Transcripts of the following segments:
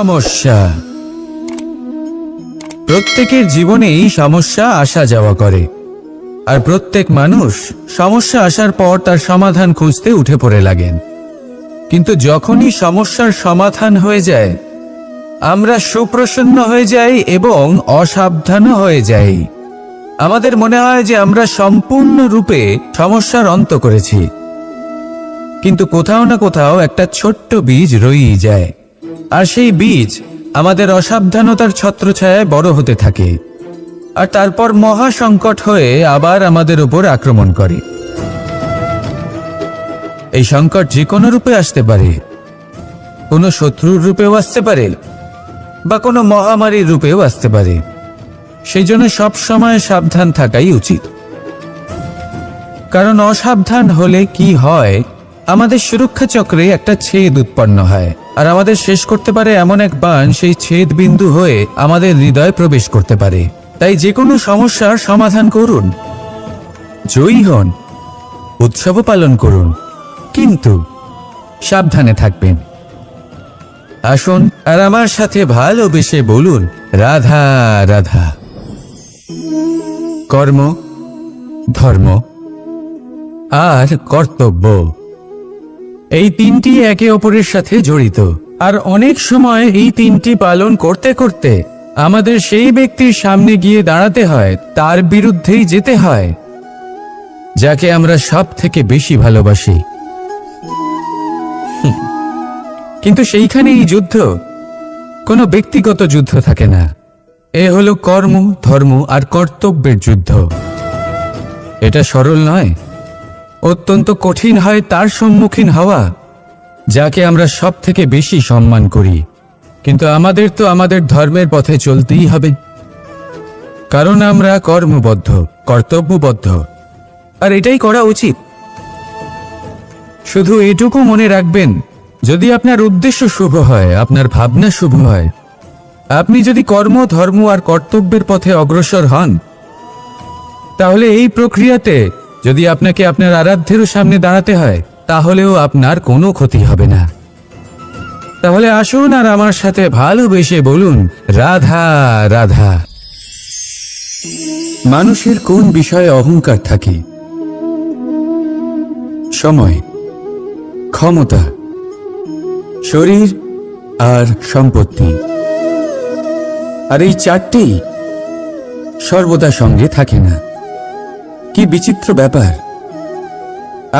সমস্যা। প্রত্যেকের জীবনেই সমস্যা আসা যাওয়া করে, আর প্রত্যেক মানুষ সমস্যা আসার পর তার সমাধান খুঁজতে উঠে পড়ে লাগেন। কিন্তু যখনই সমস্যার সমাধান হয়ে যায়, আমরা সুপ্রসন্ন হয়ে যাই এবং অসাবধানও হয়ে যাই। আমাদের মনে হয় যে আমরা সম্পূর্ণরূপে সমস্যার অন্ত করেছি, কিন্তু কোথাও না কোথাও একটা ছোট্ট বীজ রয়েই যায়, আর সেই বীজ আমাদের অসাবধানতার ছত্রছায়ায় বড় হতে থাকে, আর তারপর মহা সংকট হয়ে আবার আমাদের উপর আক্রমণ করে। এই সংকট যে কোনো রূপে আসতে পারে, কোনো শত্রুর রূপেও আসতে পারে, বা কোনো মহামারীর রূপেও আসতে পারে। সেই জন্য সবসময় সাবধান থাকাই উচিত, কারণ অসাবধান হলে কি হয়, আমাদের সুরক্ষা চক্রে একটা ছেদ উৎপন্ন হয়, আর আমাদের শেষ করতে পারে এমন এক বাণ সেই ছেদ বিন্দু হয়ে আমাদের হৃদয়ে প্রবেশ করতে পারে। তাই যে কোনো সমস্যার সমাধান করুন, জয়ী হন, উৎসব পালন করুন, কিন্তু সাবধানে থাকবেন। আসুন আর আমার সাথে ভালোবেসে বলুন, রাধা রাধা। কর্ম, ধর্ম আর কর্তব্য, এই তিনটি একে অপরের সাথে জড়িত, আর অনেক সময় এই তিনটি পালন করতে করতে আমাদের সেই ব্যক্তির সামনে গিয়ে দাঁড়াতে হয়, তার বিরুদ্ধেই যেতে হয়, যাকে আমরা সব থেকে বেশি ভালোবাসি। কিন্তু সেইখানে এই যুদ্ধ কোনো ব্যক্তিগত যুদ্ধ থাকে না, এ হলো কর্ম, ধর্ম আর কর্তব্যের যুদ্ধ। এটা সরল নয়, অত্যন্ত কঠিন হয় তার সম্মুখীন হওয়া যাকে আমরা সব থেকে বেশি সম্মান করি। কিন্তু আমাদের তো আমাদের ধর্মের পথে চলতেই হবে, কারণ আমরা কর্মবদ্ধ, কর্তব্যবদ্ধ, আর এটাই করা উচিত। শুধু এটুকু মনে রাখবেন, যদি আপনার উদ্দেশ্য শুভ হয়, আপনার ভাবনা শুভ হয়, আপনি যদি কর্ম, ধর্ম আর কর্তব্যের পথে অগ্রসর হন, তাহলে এই প্রক্রিয়াতে যদি আপনাকে আপনার আরাধ্যেরও সামনে দাঁড়াতে হয়, তাহলেও আপনার কোনো ক্ষতি হবে না। তাহলে আসুন আর আমার সাথে ভালোবেসে বলুন, রাধা রাধা। মানুষের কোন বিষয়ে অহংকার থাকে? সময়, ক্ষমতা, শরীর আর সম্পত্তি। আর এই চারটেই সর্বদা সঙ্গে থাকে না। কি বিচিত্র ব্যাপার!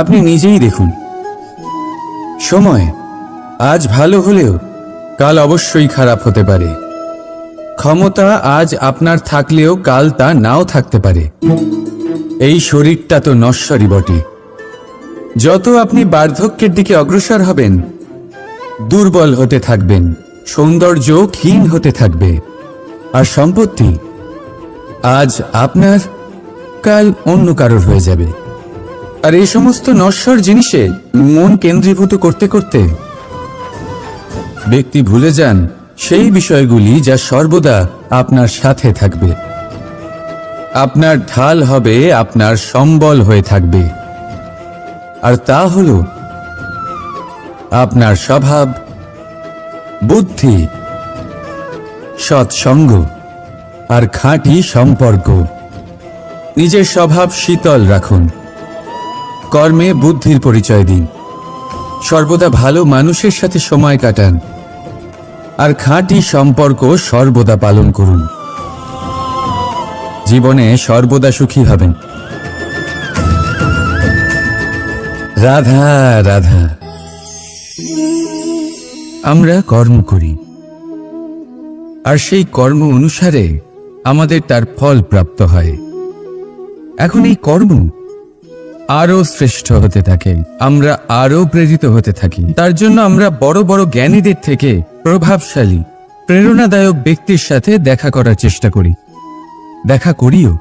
আপনি নিজেই দেখুন, সময় আজ ভালো হলেও কাল অবশ্যই খারাপ হতে পারে। ক্ষমতা আজ আপনার থাকলেও কাল তা নাও থাকতে পারে। এই শরীরটা তো নশ্বরই বটে। যত আপনি বার্ধক্যের দিকে অগ্রসর হবেন, দুর্বল হতে থাকবেন, সৌন্দর্য ক্ষীণ হতে থাকবে। আর সম্পত্তি আজ আপনার, কাল অন্য কারোর হয়ে যাবে। আর এই সমস্ত নশ্বর জিনিসে মন কেন্দ্রীভূত করতে করতে ব্যক্তি ভুলে যান সেই বিষয়গুলি যা সর্বদা আপনার সাথে থাকবে, আপনার ঢাল হবে, আপনার সম্বল হয়ে থাকবে। আর তা হল আপনার স্বভাব, বুদ্ধি, সৎসঙ্গ আর খাঁটি সম্পর্ক। নিজের স্বভাব শীতল রাখুন, কর্মে বুদ্ধির পরিচয় দিন, সর্বদা ভালো মানুষের সাথে সময় কাটান, আর খাঁটি সম্পর্ক সর্বদা পালন করুন। জীবনে সর্বদা সুখী হবেন। রাধা রাধা। আমরা কর্ম করি, আর সেই কর্ম অনুসারে আমাদের তার ফল প্রাপ্ত হয়। এখন এই কর্ম আরো শ্রেষ্ঠ হতে থাকে, আমরা আরো প্রেরিত হতে থাকি। তার জন্য আমরা বড় বড় জ্ঞানীদের থেকে প্রভাবশালী, প্রেরণাদায়ক ব্যক্তির সাথে দেখা করার চেষ্টা করি, দেখা করিও।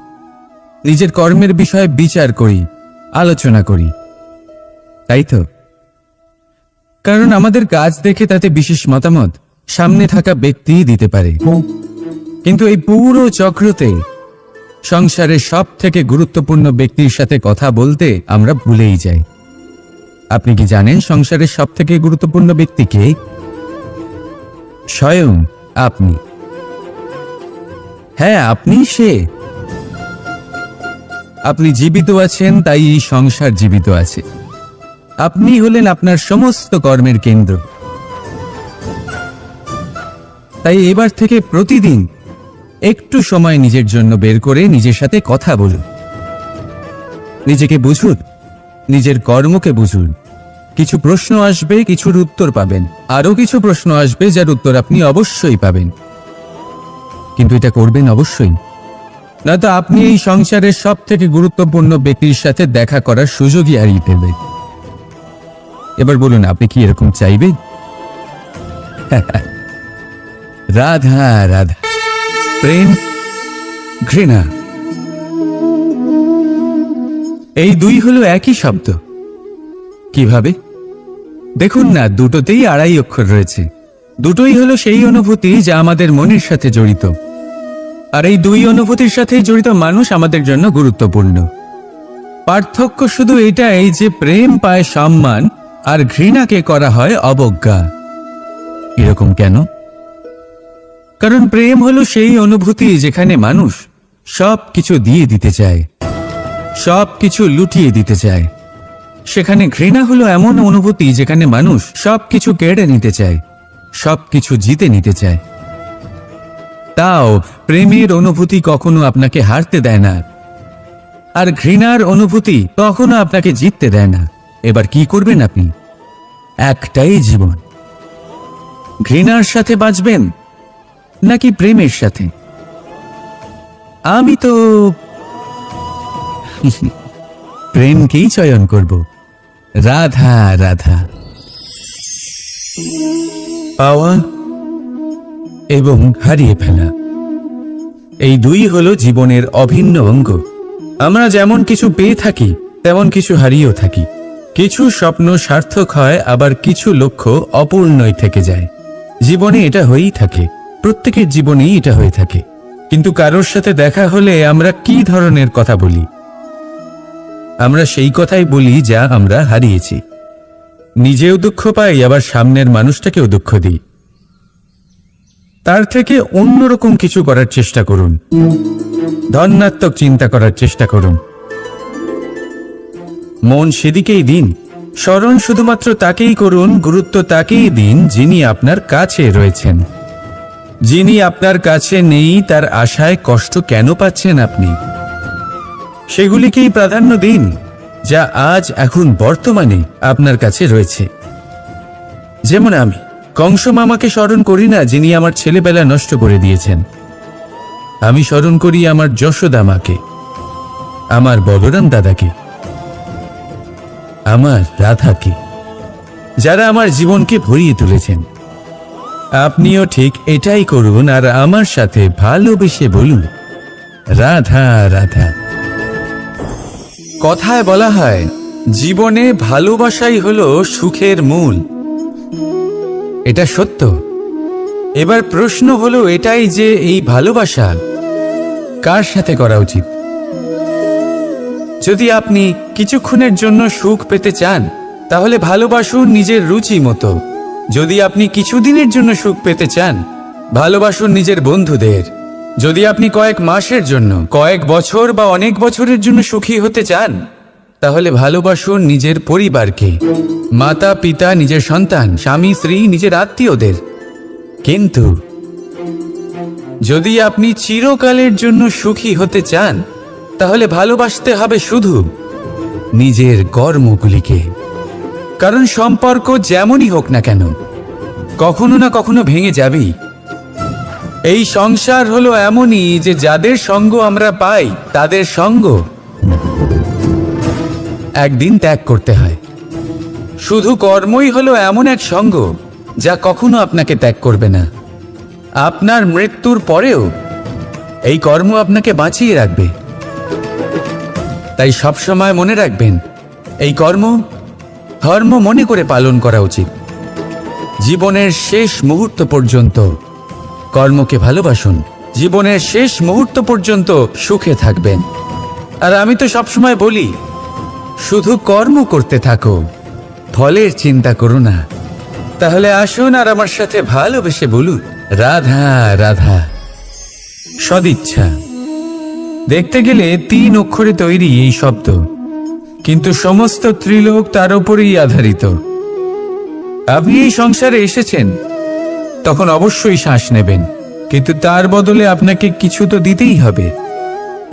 নিজের কর্মের বিষয়ে বিচার করি, আলোচনা করি, তাই তো? কারণ আমাদের কাজ দেখে তাতে বিশেষ মতামত সামনে থাকা ব্যক্তিই দিতে পারে। কিন্তু এই পুরো চক্রতে সংসারের সব থেকে গুরুত্বপূর্ণ ব্যক্তির সাথে কথা বলতে আমরা ভুলেই যাই। আপনি কি জানেন সংসারের সব থেকে গুরুত্বপূর্ণ ব্যক্তি কে? স্বয়ং আপনি। হ্যাঁ, আপনি সে। আপনি জীবিত আছেন, তাই এই সংসার জীবিত আছে। আপনি হলেন আপনার সমস্ত কর্মের কেন্দ্র। তাই এবার থেকে প্রতিদিন একটু সময় নিজের জন্য বের করে নিজের সাথে কথা বলুন। নিজেকে বুঝুন, নিজের কর্মকে বুঝুন। কিছু প্রশ্ন আসবে, কিছুর উত্তর পাবেন। আরো কিছু প্রশ্ন আসবে যার উত্তর আপনি অবশ্যই পাবেন, কিন্তু এটা করবেন অবশ্যই, নয়তো আপনি এই সংসারের সব থেকে গুরুত্বপূর্ণ ব্যক্তির সাথে দেখা করার সুযোগই হারিয়ে ফেলবেন। এবার বলুন, আপনি কি এরকম চাইবেন? রাধা রাধা, প্রেম, ঘৃণা, এই দুই হলো একই শব্দ। কিভাবে? দেখুন না, দুটোতেই আড়াই অক্ষর রয়েছে। দুটোই হলো সেই অনুভূতি যা আমাদের মনের সাথে জড়িত, আর এই দুই অনুভূতির সাথে জড়িত মানুষ আমাদের জন্য গুরুত্বপূর্ণ। পার্থক্য শুধু এটাই যে প্রেম পায় সম্মান আর ঘৃণাকে করা হয় অবজ্ঞা। এরকম কেন? কারণ প্রেম হলো সেই অনুভূতি যেখানে মানুষ সব কিছু দিয়ে দিতে চায়, সব কিছু লুটিয়ে দিতে চায়। সেখানে ঘৃণা হলো এমন অনুভূতি যেখানে মানুষ সব কিছু কেড়ে নিতে চায়, সব কিছু জিতে নিতে চায়। তাও প্রেমের অনুভূতি কখনো আপনাকে হারতে দেয় না, আর ঘৃণার অনুভূতি কখনো আপনাকে জিততে দেয় না। এবার কি করবেন আপনি? একটাই জীবন। ঘৃণার সাথে বাঁচবেন নাকি প্রেমের সাথে? আমি তো প্রেমকেই চয়ন করব। রাধা রাধা। পাওয়া এবং হারিয়ে ফেলা, এই দুই হলো জীবনের অভিন্ন অঙ্গ। আমরা যেমন কিছু পেয়ে থাকি, তেমন কিছু হারিয়েও থাকি। কিছু স্বপ্ন সার্থক হয়, আবার কিছু লক্ষ্য অপূর্ণই থেকে যায়। জীবনে এটা হয়েই থাকে, প্রত্যেকের জীবনেই এটা হয়ে থাকে। কিন্তু কারোর সাথে দেখা হলে আমরা কি ধরনের কথা বলি? আমরা সেই কথাই বলি যা আমরা হারিয়েছি। নিজেও দুঃখ পাই, আবার সামনের মানুষটাকেও দুঃখ দিই। তার থেকে অন্যরকম কিছু করার চেষ্টা করুন, ধনাত্মক চিন্তা করার চেষ্টা করুন। মন সেদিকেই দিন। স্মরণ শুধুমাত্র তাকেই করুন, গুরুত্ব তাকেই দিন যিনি আপনার কাছে রয়েছেন। যিনি আপনার কাছে নেই তার আশায় কষ্ট কেন পাচ্ছেন আপনি? সেগুলিকেই প্রাধান্য দিন যা আজ এখন বর্তমানে আপনার কাছে রয়েছে। যেমন আমি কংস মামাকে স্মরণ করি না, যিনি আমার ছেলেবেলা নষ্ট করে দিয়েছেন। আমি স্মরণ করি আমার যশোদা মাকে, আমার বলরাম দাদাকে, আমার রাধাকে, যারা আমার জীবনকে ভরিয়ে তুলেছেন। আপনিও ঠিক এটাই করুন, আর আমার সাথে ভালোবেসে বলুন, রাধা রাধা। কথায় বলা হয়, জীবনে ভালোবাসাই হলো সুখের মূল। এটা সত্য। এবার প্রশ্ন হলো এটাই যে এই ভালোবাসা কার সাথে করা উচিত? যদি আপনি কিছুক্ষণের জন্য সুখ পেতে চান, তাহলে ভালোবাসুন নিজের রুচি মতো। যদি আপনি কিছুদিনের জন্য সুখ পেতে চান, ভালোবাসুন নিজের বন্ধুদের। যদি আপনি কয়েক মাসের জন্য, কয়েক বছর বা অনেক বছরের জন্য সুখী হতে চান, তাহলে ভালোবাসুন নিজের পরিবারকে, মাতা পিতা, নিজের সন্তান, স্বামী স্ত্রী, নিজের আত্মীয়দের। কিন্তু যদি আপনি চিরকালের জন্য সুখী হতে চান, তাহলে ভালোবাসতে হবে শুধু নিজের কর্মগুলিকে। কারণ সম্পর্ক যেমনই হোক না কেন, কখনো না কখনো ভেঙে যাবেই। এই সংসার হলো এমনই যে যাদের সঙ্গ আমরা পাই, তাদের সঙ্গ একদিন ত্যাগ করতে হয়। শুধু কর্মই হলো এমন এক সঙ্গ যা কখনো আপনাকে ত্যাগ করবে না। আপনার মৃত্যুর পরেও এই কর্ম আপনাকে বাঁচিয়ে রাখবে। তাই সবসময় মনে রাখবেন, এই কর্ম ধর্ম মনে করে পালন করা উচিত। জীবনের শেষ মুহূর্ত পর্যন্ত কর্মকে ভালোবাসুন। জীবনের শেষ মুহূর্ত পর্যন্ত সুখে থাকবেন। আর আমি তো সবসময় বলি, শুধু কর্ম করতে থাকো, ফলের চিন্তা করো না। তাহলে আসুন আর আমার সাথে ভালোবেসে বলুন, রাধা রাধা। সদিচ্ছা। দেখতে গেলে 3 অক্ষরে তৈরি এই শব্দ, কিন্তু সমস্ত ত্রিলোক তার উপরেই আধারিত। আপনি এই সংসারে এসেছেন, তখন অবশ্যই শ্বাস নেবেন, কিন্তু তার বদলে আপনাকে কিছু তো দিতেই হবে।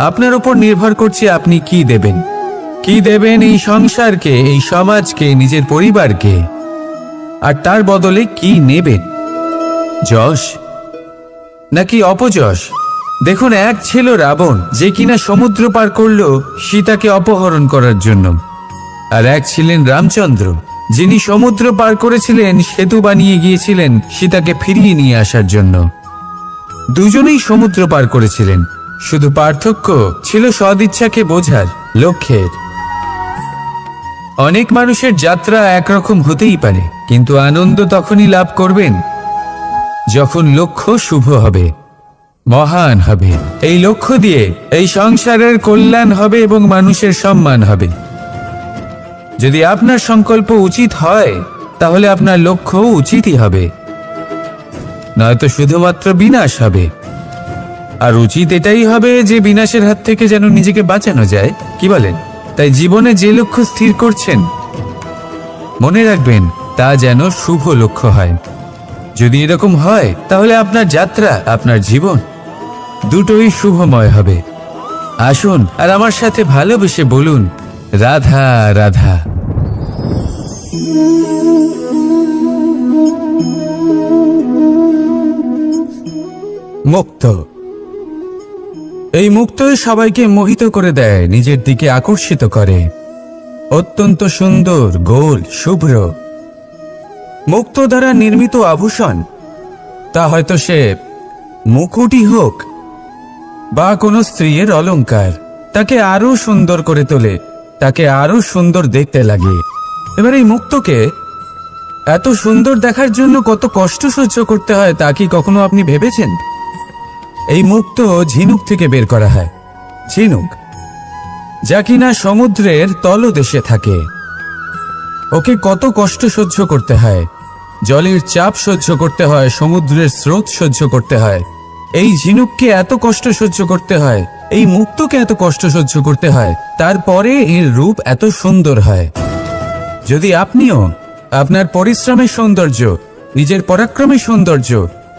আপনার উপর নির্ভর করছে আপনি কি দেবেন। কি দেবেন এই সংসারকে, এই সমাজকে, নিজের পরিবারকে, আর তার বদলে কি নেবেন? যশ নাকি অপযশ? দেখুন, এক ছিল রাবণ, যে কিনা সমুদ্র পার করল সীতাকে অপহরণ করার জন্য, আর এক ছিলেন রামচন্দ্র, যিনি সমুদ্র পার করেছিলেন, সেতু বানিয়ে গিয়েছিলেন সীতাকে ফিরিয়ে নিয়ে আসার জন্য। দুজনেই সমুদ্র পার করেছিলেন, শুধু পার্থক্য ছিল সদিচ্ছাকে বোঝার, লক্ষ্যের। অনেক মানুষের যাত্রা একরকম হতেই পারে, কিন্তু আনন্দ তখনই লাভ করবেন যখন লক্ষ্য শুভ হবে, মহান হবে। এই লক্ষ্য দিয়ে এই সংসারের কল্যাণ হবে এবং মানুষের সম্মান হবে। যদি আপনার সংকল্প উচিত হয়, তাহলে আপনার লক্ষ্য উচিতই হবে, নয়তো শুধুমাত্র বিনাশ হবে। আর উচিত এটাই হবে যে বিনাশের হাত থেকে যেন নিজেকে বাঁচানো যায়, কি বলেন? তাই জীবনে যে লক্ষ্য স্থির করছেন, মনে রাখবেন তা যেন শুভ লক্ষ্য হয়। যদি এরকম হয়, তাহলে আপনার যাত্রা, আপনার জীবন দুটোই শুভময় হবে। আসুন আর আমার সাথে ভালোবেসে বলুন, রাধা রাধা। মুক্ত। এই মুক্তই সবাইকে মোহিত করে দেয়, নিজের দিকে আকর্ষিত করে। অত্যন্ত সুন্দর, গোল, শুভ্র। মুক্ত দ্বারা নির্মিত আভূষণ, তা হয়তো সে মুকুটই হোক বা কোনো স্ত্রীর অলংকার, তাকে আরো সুন্দর করে তোলে, তাকে আরো সুন্দর দেখতে লাগে। এবার এই মুক্তকে এত সুন্দর দেখার জন্য কত কষ্ট সহ্য করতে হয়, তা কি কখনো আপনি ভেবেছেন? এই মুক্ত ঝিনুক থেকে বের করা হয়। ঝিনুক, যা কিনা সমুদ্রের তলদেশে থাকে। ওকে কত কষ্ট সহ্য করতে হয়, জলের চাপ সহ্য করতে হয়, সমুদ্রের স্রোত সহ্য করতে হয়। এই ঝিনুককে এত কষ্ট সহ্য করতে হয়, এই মুক্তকে এত কষ্ট সহ্য করতে হয়, তারপরে এর রূপ এত সুন্দর হয়। যদি আপনিও আপনার পরিশ্রমের সৌন্দর্য, নিজের পরাক্রমের সৌন্দর্য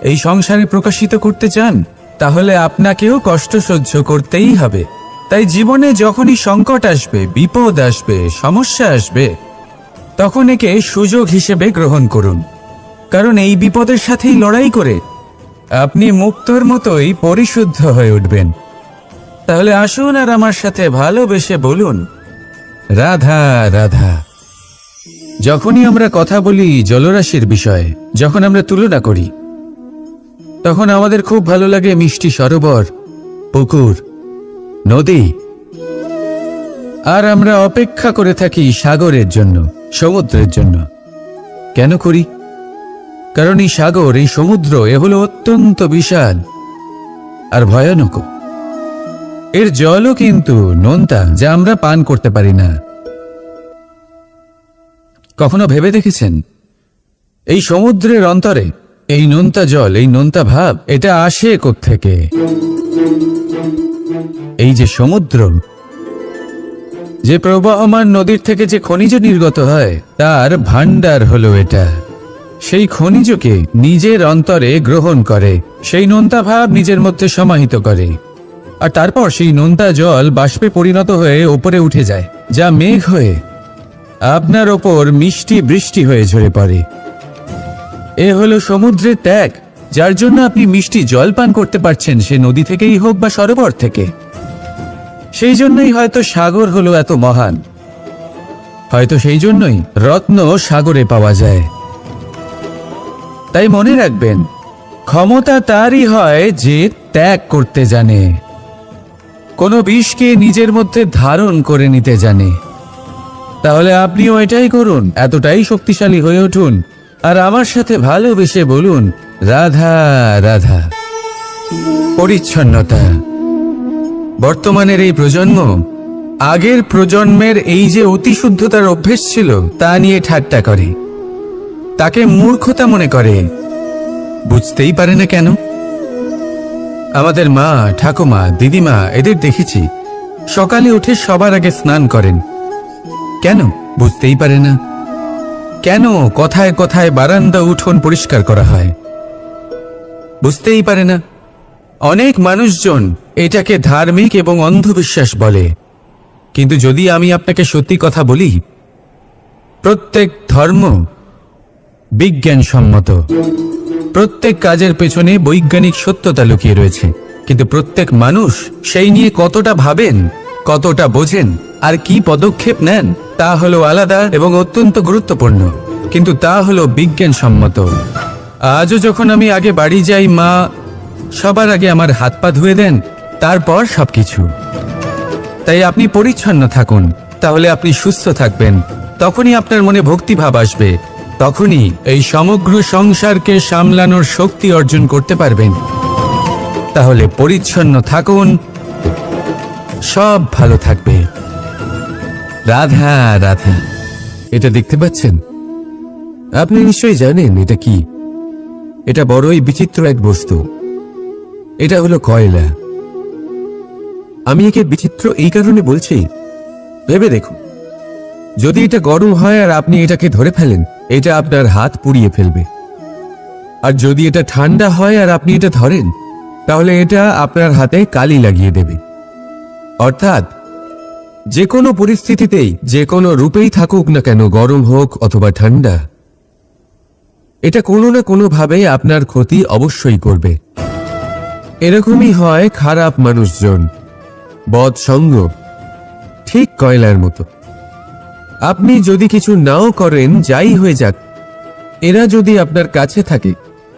এই সংসারে প্রকাশিত করতে চান, তাহলে আপনাকেও কষ্ট সহ্য করতেই হবে। তাই জীবনে যখনই সংকট আসবে, বিপদ আসবে, সমস্যা আসবে, তখন একে সুযোগ হিসেবে গ্রহণ করুন। কারণ এই বিপদের সাথেই লড়াই করে আপনি মুক্তর মতোই পরিশুদ্ধ হয়ে উঠবেন। তাহলে আসুন আর আমার সাথে ভালোবেসে বলুন, রাধা রাধা। যখনই আমরা কথা বলি জলরাশির বিষয়ে, যখন আমরা তুলনা করি, তখন আমাদের খুব ভালো লাগে মিষ্টি সরোবর, পুকুর, নদী। আর আমরা অপেক্ষা করে থাকি সাগরের জন্য, সমুদ্রের জন্য। কেন করি? কারণ এই সাগর, এই সমুদ্র, এ হলো অত্যন্ত বিশাল আর ভয়ানক। এর জলও কিন্তু নোনতা, যা আমরা পান করতে পারি না। কখনো ভেবে দেখেছেন এই সমুদ্রের অন্তরে এই নোনতা জল, এই নোনতা ভাব, এটা আসে কোত্থেকে? এই যে সমুদ্র, যে প্রবাহমান নদীর থেকে যে খনিজ নির্গত হয়, তার ভান্ডার হলো এটা। সেই খনিজকে নিজের অন্তরে গ্রহণ করে, সেই নোনতা ভাব নিজের মধ্যে সমাহিত করে, আর তারপর সেই নোনতা জল বাষ্পে পরিণত হয়ে ওপরে উঠে যায়, যা মেঘ হয়ে আপনার ওপর মিষ্টি বৃষ্টি হয়ে ঝরে পড়ে। এ হলো সমুদ্রের ত্যাগ, যার জন্য আপনি মিষ্টি জল পান করতে পারছেন, সে নদী থেকেই হোক বা সরোবর থেকে। সেই জন্যই হয়তো সাগর হলো এত মহান, হয়তো সেই জন্যই রত্ন সাগরে পাওয়া যায়। তাই মনে রাখবেন, ক্ষমতা তারই হয় যে ত্যাগ করতে জানে, কোনো বিষকে নিজের মধ্যে ধারণ করে নিতে জানে। তাহলে আপনিও এটাই করুন, এতটাই শক্তিশালী হয়ে উঠুন, আর আমার সাথে ভালোবেসে বলুন, রাধা রাধা। পরিচ্ছন্নতা। বর্তমানের এই প্রজন্ম আগের প্রজন্মের এই যে অতিশুদ্ধতার অভ্যেস ছিল, তা নিয়ে ঠাট্টা করে। তাকে মূর্খতা মনে করে, বুঝতেই পারে না কেন। আমাদের মা, ঠাকুমা, দিদিমা এদের দেখেছি সকালে উঠে সবার আগে স্নান করেন। কেন? বুঝতেই পারে না। কেন কথায় কথায় বারান্দা উঠোন পরিষ্কার করা হয়? বুঝতেই পারে না। অনেক মানুষজন এটাকে ধার্মিক এবং অন্ধবিশ্বাস বলে, কিন্তু যদি আমি আপনাকে সত্যি কথা বলি, প্রত্যেক ধর্ম বিজ্ঞানসম্মত। প্রত্যেক কাজের পেছনে বৈজ্ঞানিক সত্যতা লুকিয়ে রয়েছে, কিন্তু প্রত্যেক মানুষ সেই নিয়ে কতটা ভাবেন, কতটা বোঝেন আর কি পদক্ষেপ নেন তা হলো আলাদা এবং অত্যন্ত গুরুত্বপূর্ণ, কিন্তু তা হলো বিজ্ঞানসম্মত। আজও যখন আমি আগে বাড়ি যাই, মা সবার আগে আমার হাত পা ধুয়ে দেন, তারপর সবকিছু। তাই আপনি পরিচ্ছন্ন থাকুন, তাহলে আপনি সুস্থ থাকবেন। তখনই আপনার মনে ভক্তিভাব আসবে, তখনই এই সমগ্র সংসারকে সামলানোর শক্তি অর্জন করতে পারবেন। তাহলে পরিচ্ছন্ন থাকুন, সব ভালো থাকবে। রাধা রাধা। এটা দেখতে পাচ্ছেন? আপনি নিশ্চয়ই জানেন এটা কি। এটা বড়ই বিচিত্র এক বস্তু। এটা হলো কয়লা। আমি একে বিচিত্র এই কারণে বলছি, ভেবে দেখুন, যদি এটা গরম হয় আর আপনি এটাকে ধরে ফেলেন, এটা আপনার হাত পুড়িয়ে ফেলবে। আর যদি এটা ঠান্ডা হয় আর আপনি এটা ধরেন, তাহলে এটা আপনার হাতে কালি লাগিয়ে দেবে। অর্থাৎ যে কোনো পরিস্থিতিতেই, যে কোনো রূপেই থাকুক না কেন, গরম হোক অথবা ঠান্ডা, এটা কোনো না কোনোভাবে আপনার ক্ষতি অবশ্যই করবে। এরকমই হয় খারাপ মানুষজন, বদ সঙ্গ, ঠিক কয়লার মতো। আপনি যদি কিছু নাও করেন, যাই হয়ে যাক, এরা যদি আপনার কাছে থাকে,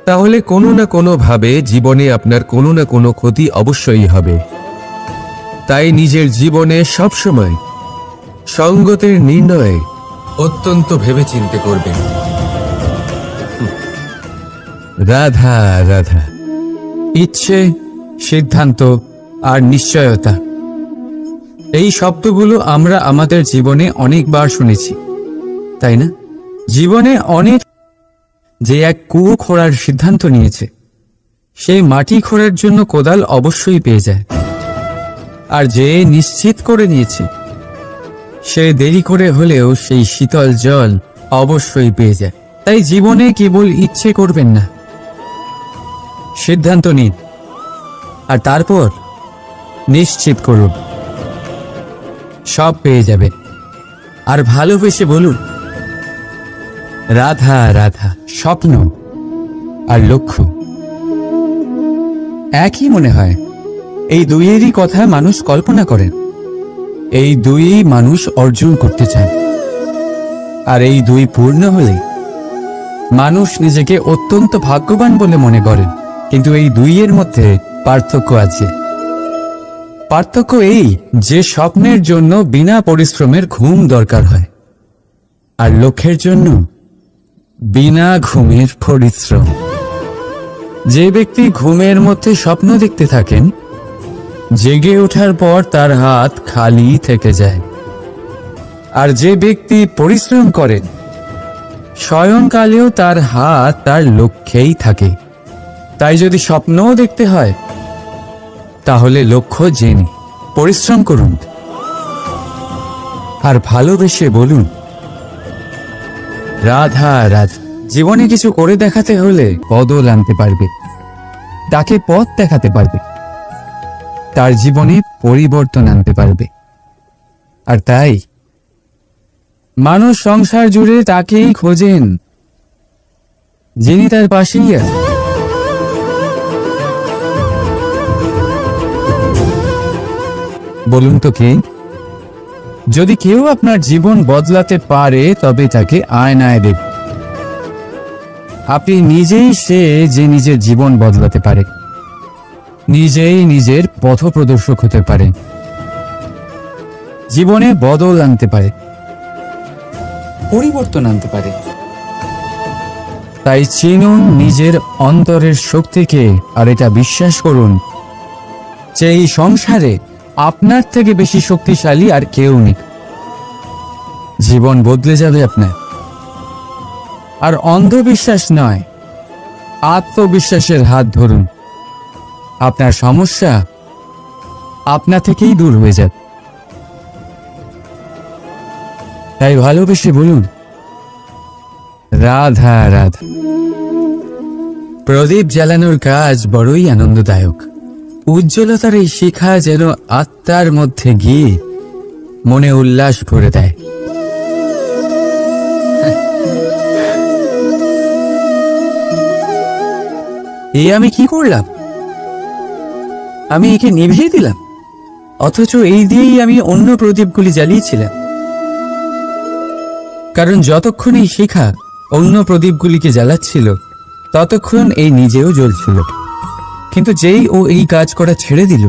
তাহলে কোনো না কোনো ভাবে জীবনে আপনার কোনো না কোনো ক্ষতি অবশ্যই হবে। তাই নিজের জীবনে সবসময় সঙ্গতের নির্ণয় অত্যন্ত ভেবেচিন্তে করবেন। রাধা রাধা। ইচ্ছে, সিদ্ধান্ত আর নিশ্চয়তা, এই শব্দগুলো আমরা আমাদের জীবনে অনেকবার শুনেছি, তাই না? জীবনে অনেক যে এক কুয়ো খোঁড়ার সিদ্ধান্ত নিয়েছে, সেই মাটি খোঁড়ার জন্য কোদাল অবশ্যই পেয়ে যায়। আর যে নিশ্চিত করে নিয়েছে, সে দেরি করে হলেও সেই শীতল জল অবশ্যই পেয়ে যায়। তাই জীবনে কেবল ইচ্ছে করবেন না, সিদ্ধান্ত নিন আর তারপর নিশ্চিত করুন, সব পেয়ে যাবে। আর ভালোবেসে বলুন, রাধা রাধা। স্বপ্ন আর লক্ষ্য একই মনে হয়। এই দুইয়েরই কথা মানুষ কল্পনা করেন, এই দুই মানুষ অর্জন করতে চান। আর এই দুই পূর্ণ হলে মানুষ নিজেকে অত্যন্ত ভাগ্যবান বলে মনে করেন। কিন্তু এই দুইয়ের মধ্যে পার্থক্য আছে। পার্থক্য এই যে স্বপ্নের জন্য বিনা পরিশ্রমের ঘুম দরকার হয়, আর লক্ষ্যের জন্য বিনা ঘুমের পরিশ্রম। যে ব্যক্তি ঘুমের মধ্যে স্বপ্ন দেখতে থাকেন, জেগে ওঠার পর তার হাত খালি থেকে যায়। আর যে ব্যক্তি পরিশ্রম করেন, শয়নকালেও তার হাত তার লক্ষ্যেই থাকে। তাই যদি স্বপ্নও দেখতে হয়, তাহলে লক্ষ্য জেনে পরিশ্রম করুন আর ভালোবেসে বলুন, রাধা রাধা। জীবনে কিছু করে দেখাতে হলে বদল আনতে পারবে, তাকে পথ দেখাতে পারবে, তার জীবনে পরিবর্তন আনতে পারবে। আর তাই মানুষ সংসার জুড়ে তাকেই খোঁজেন, যিনি তার পাশেই আছেন। বলুন তো কে? যদি কেউ আপনার জীবন বদলাতে পারে, তবে তাকে আয়নায় দেখুন। আপনি নিজেই সে যে নিজের জীবন বদলাতে পারে, নিজেই নিজের পথপ্রদর্শক হতে পারে, জীবনে বদল আনতে পারে, পরিবর্তন আনতে পারে। তাই চিনুন নিজের অন্তরের শক্তিকে, আর এটা বিশ্বাস করুন যে এই সংসারে আপনার থেকে বেশি শক্তিশালী আর কেউ নেই। জীবন বদলে যাবে আপনার, আর অন্ধবিশ্বাস নয়, আত্মবিশ্বাসের হাত ধরুন। আপনার সমস্যা আপনা থেকেই দূর হয়ে যাবে। তাই ভালোবেসে বলুন, রাধা রাধা। প্রদীপ জ্বালানোর কাজ বড়ই আনন্দদায়ক। উজ্জ্বলতার এই শিখা যেন আত্মার মধ্যে গিয়ে মনে উল্লাস ভরে দেয়। এই আমি কি করলাম? আমি একে নিভিয়ে দিলাম, অথচ এই দিয়েই আমি অন্য প্রদীপগুলি জ্বালিয়েছিলাম। কারণ যতক্ষণ এই শিখা অন্য প্রদীপগুলিকে জ্বালাচ্ছিল, ততক্ষণ এই নিজেও জ্বলছিল। কিন্তু যেই ও এই কাজ করা ছেড়ে দিল,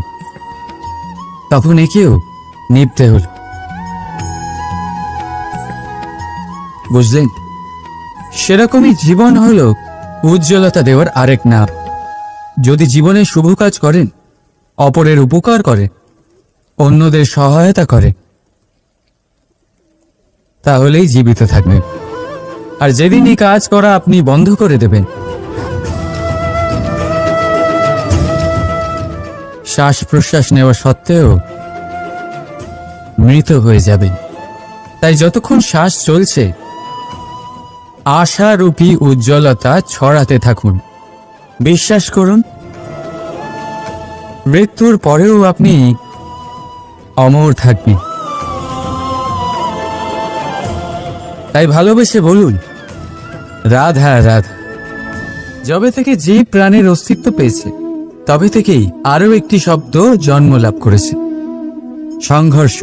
তখন একেও নিভতে হল। বুঝলেন? সেরকমই জীবন হলো উজ্জ্বলতা দেওয়ার আরেক নাম। যদি জীবনে শুভ কাজ করেন, অপরের উপকার করে, অন্যদের সহায়তা করে, তাহলেই জীবিত থাকবেন। আর যেদিন এই কাজ করা আপনি বন্ধ করে দেবেন, শ্বাস প্রশ্বাস নেওয়া সত্ত্বেও মৃত হয়ে যাবেন। তাই যতক্ষণ শ্বাস চলছে, আশারূপী উজ্জ্বলতা ছড়াতে থাকুন। বিশ্বাস করুন, মৃত্যুর পরেও আপনি অমর থাকবেন। তাই ভালোবেসে বলুন, রাধা রাধা। যবে থেকে যে প্রাণের অস্তিত্ব পেয়েছে, তবে থেকেই আরো একটি শব্দ জন্ম লাভ করেছে, সংঘর্ষ।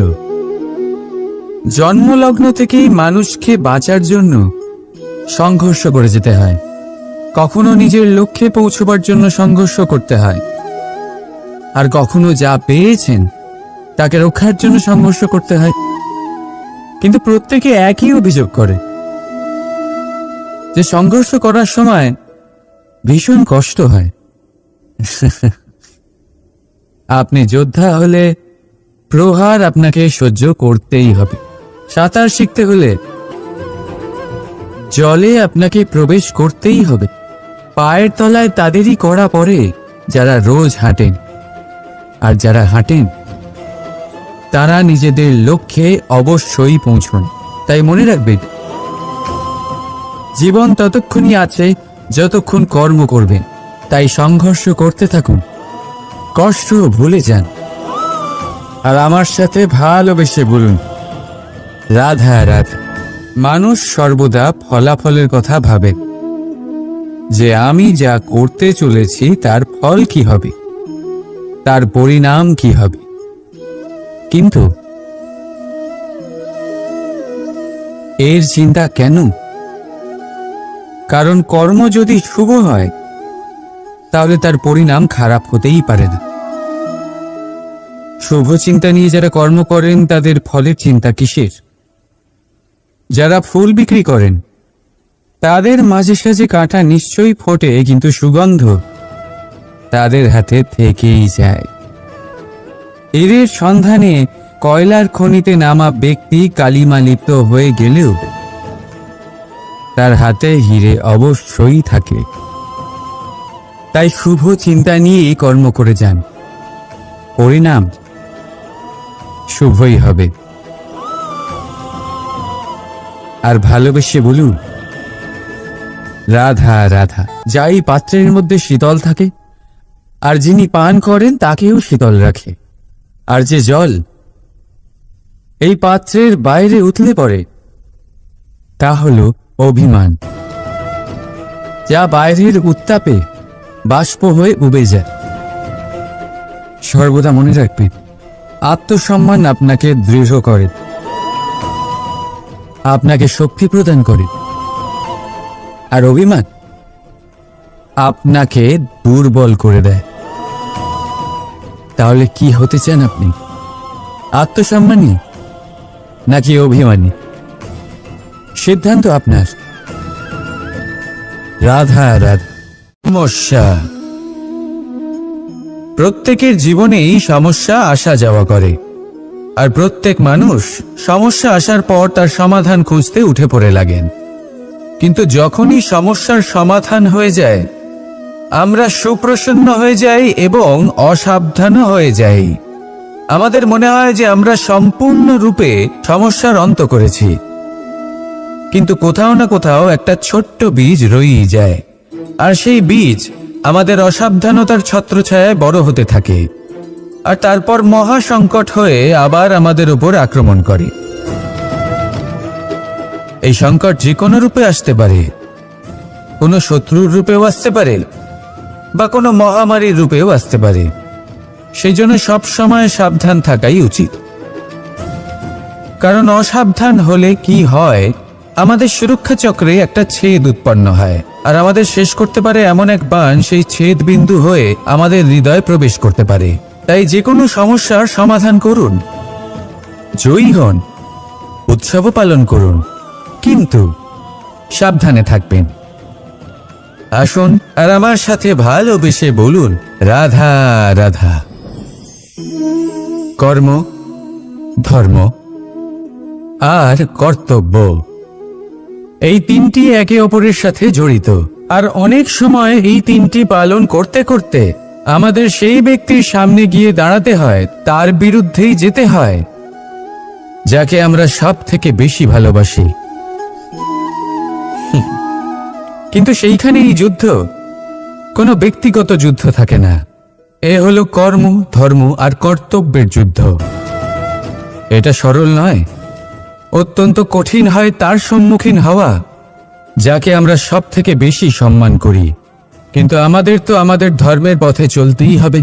জন্মলগ্ন থেকেই মানুষকে বাঁচার জন্য সংঘর্ষ করে যেতে হয়। কখনো নিজের লক্ষ্যে পৌঁছবার জন্য সংঘর্ষ করতে হয়, আর কখনো যা পেয়েছেন তাকে রক্ষার জন্য সংঘর্ষ করতে হয়। কিন্তু প্রত্যেকে একই অভিযোগ করে যে সংঘর্ষ করার সময় ভীষণ কষ্ট হয়। আপনি যোদ্ধা হলে প্রহার আপনাকে সহ্য করতেই হবে। সাঁতার শিখতে হলে জলে আপনাকে প্রবেশ করতেই হবে। পায়ের তলায় তাদেরই কড়া পড়ে যারা রোজ হাঁটেন, আর যারা হাঁটেন তারা নিজেদের লক্ষ্যে অবশ্যই পৌঁছন। তাই মনে রাখবেন, জীবন ততক্ষণই আছে যতক্ষণ কর্ম করবেন। তাই সংঘর্ষ করতে থাকুন, কষ্ট ভুলে যান, আর আমার সাথে ভালোবেসে বলুন, রাধা রাধা। মানুষ সর্বদা ফলাফলের কথা ভাবে, যে আমি যা করতে চলেছি তার ফল কি হবে, তার পরিণাম কি হবে। কিন্তু এর চিন্তা কেন? কারণ কর্ম যদি শুভ হয়, তাহলে তার পরিণাম খারাপ হতেই পারে না। শুভ চিন্তা নিয়ে যারা কর্ম করেন, তাদের ফলের চিন্তা কিসের? যারা ফুল বিক্রি করেন, তাদের মাঝে সাঝে কাঁটা নিশ্চয়ই ফোটে, কিন্তু সুগন্ধ তাদের হাতে থেকেই যায়। এদের সন্ধানে কয়লার খনিতে নামা ব্যক্তি কালিমা লিপ্ত হয়ে গেলেও তার হাতে হিরে অবশ্যই থাকে। তাই শুভ চিন্তা নিয়েই কর্ম করে যান, পরিণাম শুভই হবে। আর ভালোবেসে বলুন, রাধা রাধা। যাই পাত্রের মধ্যে শীতল থাকে, আর যিনি পান করেন তাকেও শীতল রাখে। আর যে জল এই পাত্রের বাইরে উতলে পড়ে, তা হল অভিমান, যা বাইরের উত্তাপে বাষ্প হয়ে উবে যায়। সর্বদা মনে রাখবেন, আত্মসম্মান আপনাকে দৃঢ় করে, আপনাকে শক্তি প্রদান করে, আর অভিমান আপনাকে দুর্বল করে দেয়। তাহলে কি হতে চান আপনি? আত্মসম্মানী নাকি অভিমানী? সিদ্ধান্ত আপনার। রাধা রাধা। সমস্যা। প্রত্যেকের জীবনেই সমস্যা আসা যাওয়া করে, আর প্রত্যেক মানুষ সমস্যা আসার পর তার সমাধান খুঁজতে উঠে পড়ে লাগেন। কিন্তু যখনই সমস্যার সমাধান হয়ে যায় আমরা সুপ্রসন্ন হয়ে যাই এবং অসাবধানও হয়ে যাই। আমাদের মনে হয় যে আমরা সম্পূর্ণরূপে সমস্যার অন্ত করেছি, কিন্তু কোথাও না কোথাও একটা ছোট্ট বীজ রয়েই যায়, আর সেই বীজ আমাদের অসাবধানতার ছত্রছায়ায় বড় হতে থাকে, আর তারপর মহা সংকট হয়ে আবার আমাদের উপর আক্রমণ করে। এই সংকট যে কোনো রূপে আসতে পারে, কোনো শত্রুর রূপেও আসতে পারে বা কোনো মহামারীর রূপেও আসতে পারে। সেই জন্য সবসময় সাবধান থাকাই উচিত, কারণ অসাবধান হলে কি হয়, আমাদের সুরক্ষা চক্রে একটা ছেদ উৎপন্ন হয়, আর আমাদের শেষ করতে পারে এমন এক বাণ সেই ছেদ বিন্দু হয়ে আমাদের হৃদয়ে প্রবেশ করতে পারে। তাই যে কোনো সমস্যার সমাধান করুন, জয়ী হন, উৎসবও পালন করুন, কিন্তু সাবধানে থাকবেন। আসুন আর আমার সাথে ভালোবেসে বলুন, রাধা রাধা। কর্ম, ধর্ম আর কর্তব্য, এই তিনটি একে অপরের সাথে জড়িত, আর অনেক সময় এই তিনটি পালন করতে করতে আমাদের সেই ব্যক্তির সামনে গিয়ে দাঁড়াতে হয়, তার বিরুদ্ধেই যেতে হয় যাকে আমরা সব থেকে বেশি ভালোবাসি। কিন্তু সেইখানেই যুদ্ধ, কোনো ব্যক্তিগত যুদ্ধ থাকে না। এ হলো কর্ম, ধর্ম আর কর্তব্যের যুদ্ধ। এটা সরল নয়, অত্যন্ত কঠিন হয় তার সম্মুখীন হওয়া যাকে আমরা সব থেকে বেশি সম্মান করি। কিন্তু আমাদের তো আমাদের ধর্মের পথে চলতেই হবে,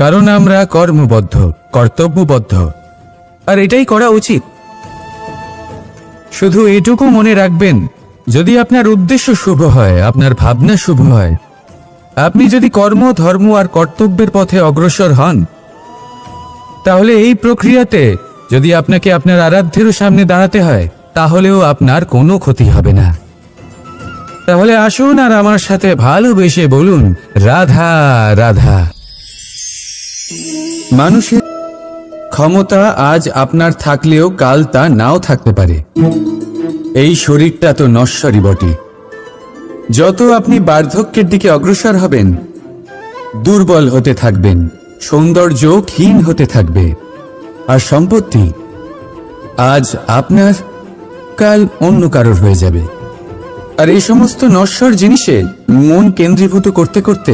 কারণ আমরা কর্মবদ্ধ, কর্তব্যবদ্ধ, আর এটাই করা উচিত। শুধু এটুকু মনে রাখবেন, যদি আপনার উদ্দেশ্য শুভ হয়, আপনার ভাবনা শুভ হয়, আপনি যদি কর্ম, ধর্ম আর কর্তব্যের পথে অগ্রসর হন, তাহলে এই প্রক্রিয়াতে যদি আপনাকে আপনার আরাধ্যেরও সামনে দাঁড়াতে হয়, তাহলেও আপনার কোনো ক্ষতি হবে না। তাহলে আসুন আর আমার সাথে ভালোবেসে বলুন, রাধা রাধা। মানুষের ক্ষমতা আজ আপনার থাকলেও কাল তা নাও থাকতে পারে। এই শরীরটা তো নশ্বরই বটে। যত আপনি বার্ধক্যের দিকে অগ্রসর হবেন, দুর্বল হতে থাকবেন, সৌন্দর্য ক্ষীণ হতে থাকবে, আর সম্পত্তি আজ আপনার, কাল অন্য কারোর হয়ে যাবে। আর এই সমস্ত নশ্বর জিনিসে মন কেন্দ্রীভূত করতে করতে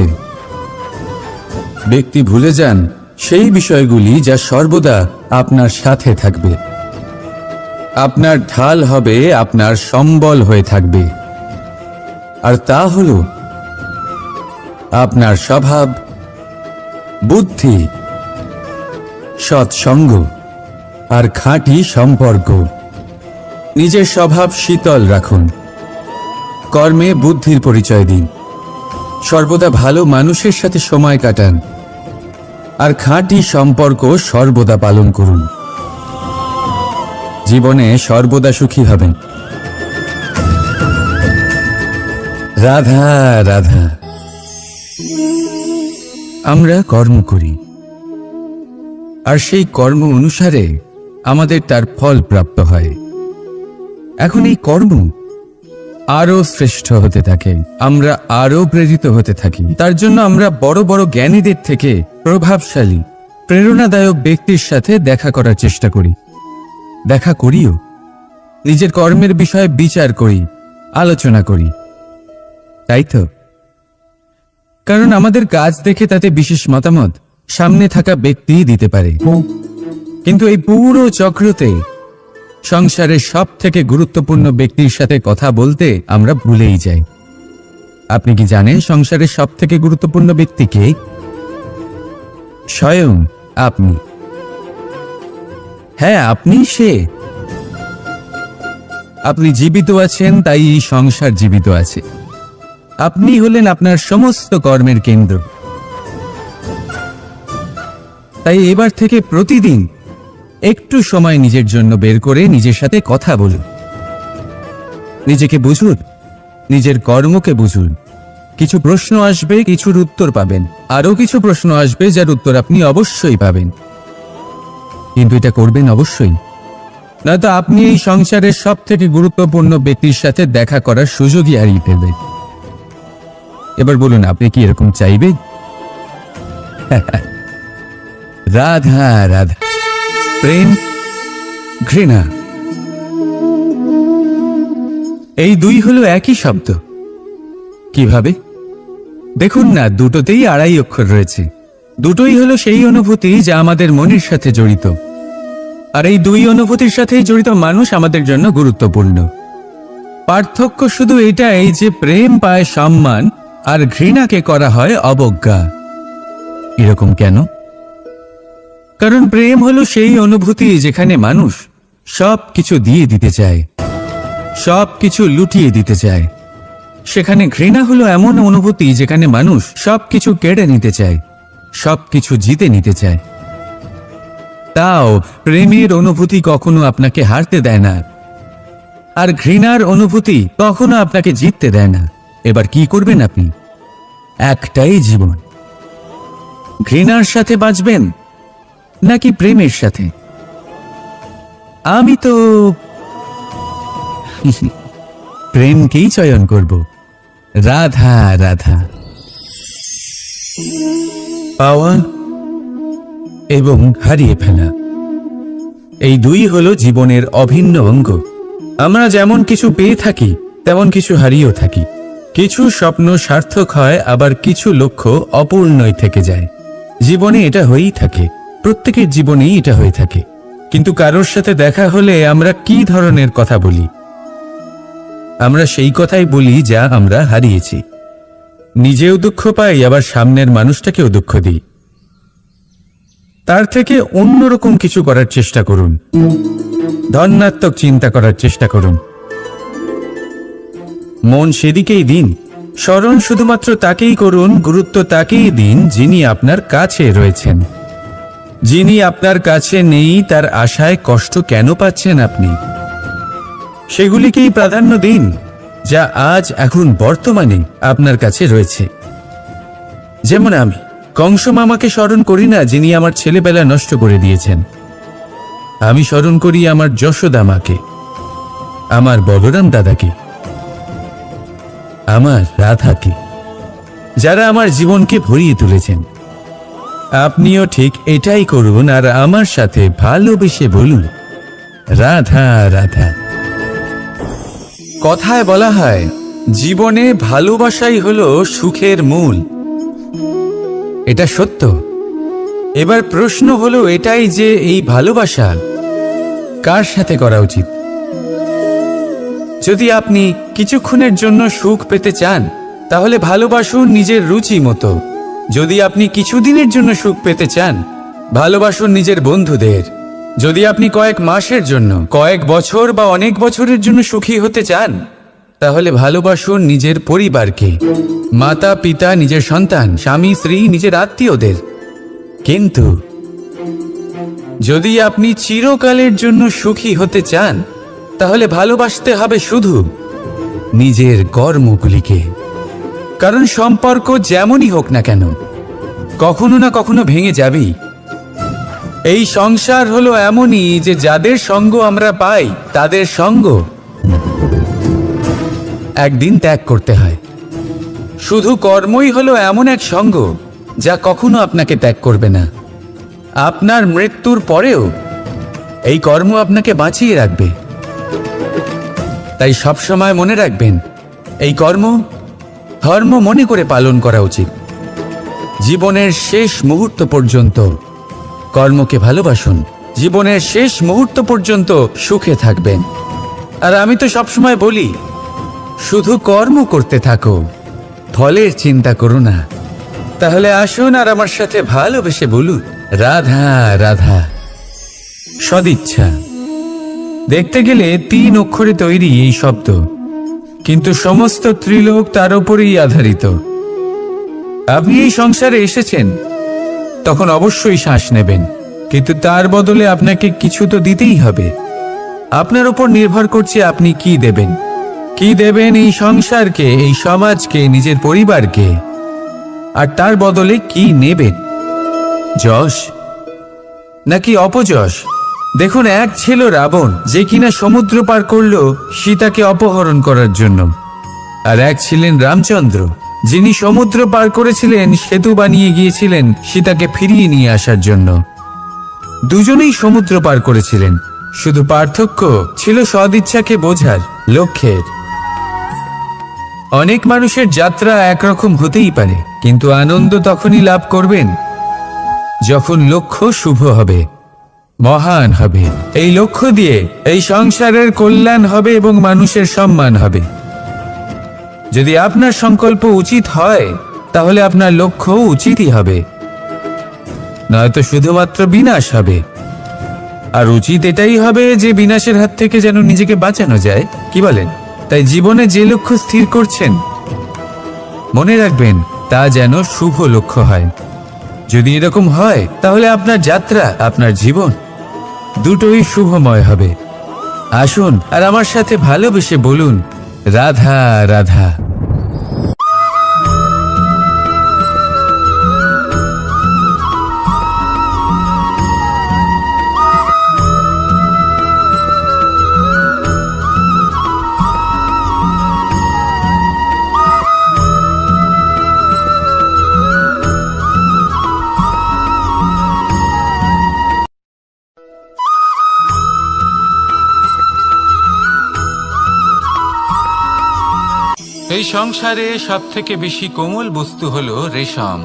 ব্যক্তি ভুলে যান সেই বিষয়গুলি যা সর্বদা আপনার সাথে থাকবে, আপনার ঢাল হবে, আপনার সম্বল হয়ে থাকবে। আর তা হলো আপনার স্বভাব, বুদ্ধি, সৎসঙ্গ আর খাঁটি সম্পর্ক। নিজের স্বভাব শীতল রাখুন, কর্মে বুদ্ধির পরিচয় দিন, সর্বদা ভালো মানুষের সাথে সময় কাটান, আর খাঁটি সম্পর্ক সর্বদা পালন করুন। জীবনে সর্বদা সুখী হবেন। রাধা রাধা। আমরা কর্ম করি, আর সেই কর্ম অনুসারে আমাদের তার ফল প্রাপ্ত হয়। এখন এই কর্ম আরো শ্রেষ্ঠ হতে থাকে, আমরা আরো প্রেরিত হতে থাকি। তার জন্য আমরা বড় বড় জ্ঞানীদের থেকে প্রভাবশালী, প্রেরণাদায়ক ব্যক্তির সাথে দেখা করার চেষ্টা করি, দেখা করিও। নিজের কর্মের বিষয়ে বিচার করি, আলোচনা করি, তাই তো? কারণ আমাদের কাজ দেখে তাতে বিশেষ মতামত সামনে থাকা ব্যক্তি দিতে পারে, কিন্তু এই পুরো চক্রতে সংসারের সব থেকে গুরুত্বপূর্ণ ব্যক্তির সাথে কথা বলতে আমরা ভুলেই যাই। আপনি কি জানেন সংসারের সব থেকে গুরুত্বপূর্ণ ব্যক্তি কে? স্বয়ং আপনি। হ্যাঁ, আপনি সে। আপনি জীবিত আছেন, তাই এই সংসার জীবিত আছে। আপনি হলেন আপনার সমস্ত কর্মের কেন্দ্র। তাই এবার থেকে প্রতিদিন একটু সময় নিজের জন্য বের করে নিজের সাথে কথা বলুন, নিজেকে বুঝুন, নিজের কর্মকে বুঝুন। কিছু প্রশ্ন আসবে, কিছুর উত্তর পাবেন, আরো কিছু প্রশ্ন আসবে যার উত্তর আপনি অবশ্যই পাবেন। কিন্তু এটা করবেন অবশ্যই নয়তো আপনি এই সংসারের সব থেকে গুরুত্বপূর্ণ ব্যক্তির সাথে দেখা করার সুযোগই হারিয়ে ফেলবেন। এবার বলুন, আপনি কি এরকম চাইবেন? রাধা রাধা, প্রেম, ঘৃণা, এই দুই হলো একই শব্দ। কিভাবে? দেখুন না, দুটোতেই আড়াই অক্ষর রয়েছে। দুটোই হলো সেই অনুভূতি যা আমাদের মনের সাথে জড়িত, আর এই দুই অনুভূতির সাথেই জড়িত মানুষ আমাদের জন্য গুরুত্বপূর্ণ। পার্থক্য শুধু এটাই যে প্রেম পায় সম্মান আর ঘৃণাকে করা হয় অবজ্ঞা। এরকম কেন? কারণ প্রেম হলো সেই অনুভূতি যেখানে মানুষ সব কিছু দিয়ে দিতে চায়, সব কিছু লুটিয়ে দিতে চায়। সেখানে ঘৃণা হলো এমন অনুভূতি যেখানে মানুষ সবকিছু কেড়ে নিতে চায়, সবকিছু জিতে নিতে চায়। তাও প্রেমের অনুভূতি কখনো আপনাকে হারতে দেয় না, আর ঘৃণার অনুভূতি কখনো আপনাকে জিততে দেয় না। এবার কি করবেন আপনি? একটাই জীবন, ঘৃণার সাথে বাঁচবেন নাকি প্রেমের সাথে? আমি তো প্রেমকেই চয়ন করব। রাধা রাধা। পাওয়া এবং হারিয়ে ফেলা, এই দুই হলো জীবনের অভিন্ন অঙ্গ। আমরা যেমন কিছু পেয়ে থাকি তেমন কিছু হারিয়েও থাকি। কিছু স্বপ্ন সার্থক হয়, আবার কিছু লক্ষ্য অপূর্ণই থেকে যায়। জীবনে এটা হয়েই থাকে, প্রত্যেকের জীবনেই এটা হয়ে থাকে। কিন্তু কারোর সাথে দেখা হলে আমরা কি ধরনের কথা বলি? আমরা সেই কথাই বলি যা আমরা হারিয়েছি। নিজেও দুঃখ পাই, আবার সামনের মানুষটাকেও দুঃখ দিই। তার থেকে অন্যরকম কিছু করার চেষ্টা করুন, ধনাত্মক চিন্তা করার চেষ্টা করুন। মন সেদিকেই দিন, স্মরণ শুধুমাত্র তাকেই করুন, গুরুত্ব তাকেই দিন যিনি আপনার কাছে রয়েছেন। যিনি আপনার কাছে নেই তার আশায় কষ্ট কেন পাচ্ছেন আপনি? সেগুলিকেই প্রাধান্য দিন যা আজ এখন বর্তমানে আপনার কাছে রয়েছে। যেমন আমি কংস মামাকে স্মরণ করি না যিনি আমার ছেলেবেলা নষ্ট করে দিয়েছেন। আমি স্মরণ করি আমার যশোদা মাকে, আমার বলরাম দাদাকে, আমার রাধাকে, যারা আমার জীবনকে ভরিয়ে তুলেছেন। আপনিও ঠিক এটাই করুন, আর আমার সাথে ভালোবেসে বলুন রাধা রাধা। কথায় বলা হয় জীবনে ভালোবাসাই হলো সুখের মূল। এটা সত্য। এবার প্রশ্ন হলো এটাই যে এই ভালোবাসা কার সাথে করা উচিত? যদি আপনি কিছুক্ষণের জন্য সুখ পেতে চান তাহলে ভালোবাসুন নিজের রুচি মতো। যদি আপনি কিছুদিনের জন্য সুখ পেতে চান ভালোবাসুন নিজের বন্ধুদের। যদি আপনি কয়েক মাসের জন্য, কয়েক বছর বা অনেক বছরের জন্য সুখী হতে চান তাহলে ভালোবাসুন নিজের পরিবারকে, মাতা পিতা, নিজের সন্তান, স্বামী স্ত্রী, নিজের আত্মীয়দের। কিন্তু যদি আপনি চিরকালের জন্য সুখী হতে চান তাহলে ভালোবাসতে হবে শুধু নিজের কর্মগুলিকে। কারণ সম্পর্ক যেমনই হোক না কেন কখনো না কখনো ভেঙে যাবেই। এই সংসার হলো এমনই যে যাদের সঙ্গ আমরা পাই তাদের সঙ্গ একদিন ত্যাগ করতে হয়। শুধু কর্মই হলো এমন এক সঙ্গ যা কখনো আপনাকে ত্যাগ করবে না। আপনার মৃত্যুর পরেও এই কর্ম আপনাকে বাঁচিয়ে রাখবে। তাই সবসময় মনে রাখবেন, এই কর্ম ধর্ম মনে করে পালন করা উচিত। জীবনের শেষ মুহূর্ত পর্যন্ত কর্মকে ভালোবাসুন, জীবনের শেষ মুহূর্ত পর্যন্ত সুখে থাকবেন। আর আমি তো সবসময় বলি, শুধু কর্ম করতে থাকো, ফলের চিন্তা করো না। তাহলে আসুন আর আমার সাথে ভালোবেসে বলুন রাধা রাধা। সদিচ্ছা দেখতে গেলে 3 অক্ষরে তৈরি এই শব্দ, কিন্তু সমস্ত ত্রিলোক তার উপরেই আধারিত। আপনি এই সংসারে এসেছেন তখন অবশ্যই শ্বাস নেবেন, কিন্তু তার বদলে আপনাকে কিছু তো দিতেই হবে। আপনার উপর নির্ভর করছে আপনি কি দেবেন। কি দেবেন এই সংসারকে, এই সমাজকে, নিজের পরিবারকে, আর তার বদলে কি নেবেন? যশ নাকি অপযশ, দেখুন, এক ছিল রাবণ, যে কিনা সমুদ্র পার করলো সীতাকে অপহরণ করার জন্য। আর এক ছিলেন রামচন্দ্র, যিনি সমুদ্র পার করেছিলেন, সেতু বানিয়ে গিয়েছিলেন সীতাকে ফিরিয়ে নিয়ে আসার জন্য। দুজনেই সমুদ্র পার করেছিলেন, শুধু পার্থক্য ছিল সদিচ্ছাকে বোঝার লক্ষ্যের। অনেক মানুষের যাত্রা একরকম হতেই পারে, কিন্তু আনন্দ তখনই লাভ করবেন যখন লক্ষ্য শুভ হবে, মহান হবে। এই লক্ষ্য দিয়ে এই সংসারের কল্যাণ হবে এবং মানুষের সম্মান হবে। যদি আপনার সংকল্প উচিত হয়, তাহলে আপনার লক্ষ্য উচিতই হবে, নয়তো শুধুমাত্র বিনাশ হবে। আর উচিত এটাই হবে যে বিনাশের হাত থেকে যেন নিজেকে বাঁচানো যায়, কি বলেন? তাই জীবনে যে লক্ষ্য স্থির করছেন, মনে রাখবেন তা যেন শুভ লক্ষ্য হয়। যদি এরকম হয়, তাহলে আপনার যাত্রা, আপনার জীবন দুটোই শুভময় হবে। আসুন আর আমার সাথে ভালোবেসে বলুন, রাধা রাধা। এই সংসারে সব থেকে বেশি কোমল বস্তু হলো রেশম।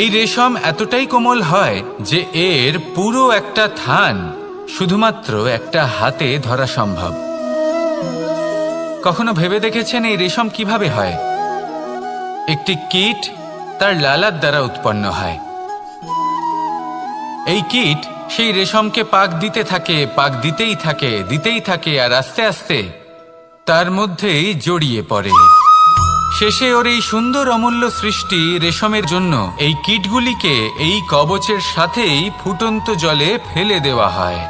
এই রেশম এতটাই কোমল হয় যে এর পুরো একটা থান শুধুমাত্র একটা হাতে ধরা সম্ভব। কখনো ভেবে দেখেছেন এই রেশম কিভাবে হয়? একটি কীট তার লালার দ্বারা উৎপন্ন হয়। এই কীট সেই রেশমকে পাক দিতে থাকে, পাক দিতেই থাকে, আর আস্তে আস্তে তার মধ্যেই জড়িয়ে পড়ে। শেষে ওর এই সুন্দর অমূল্য সৃষ্টি রেশমের জন্য এই কীটগুলিকে এই কবচের সাথেই ফুটন্ত জলে ফেলে দেওয়া হয়।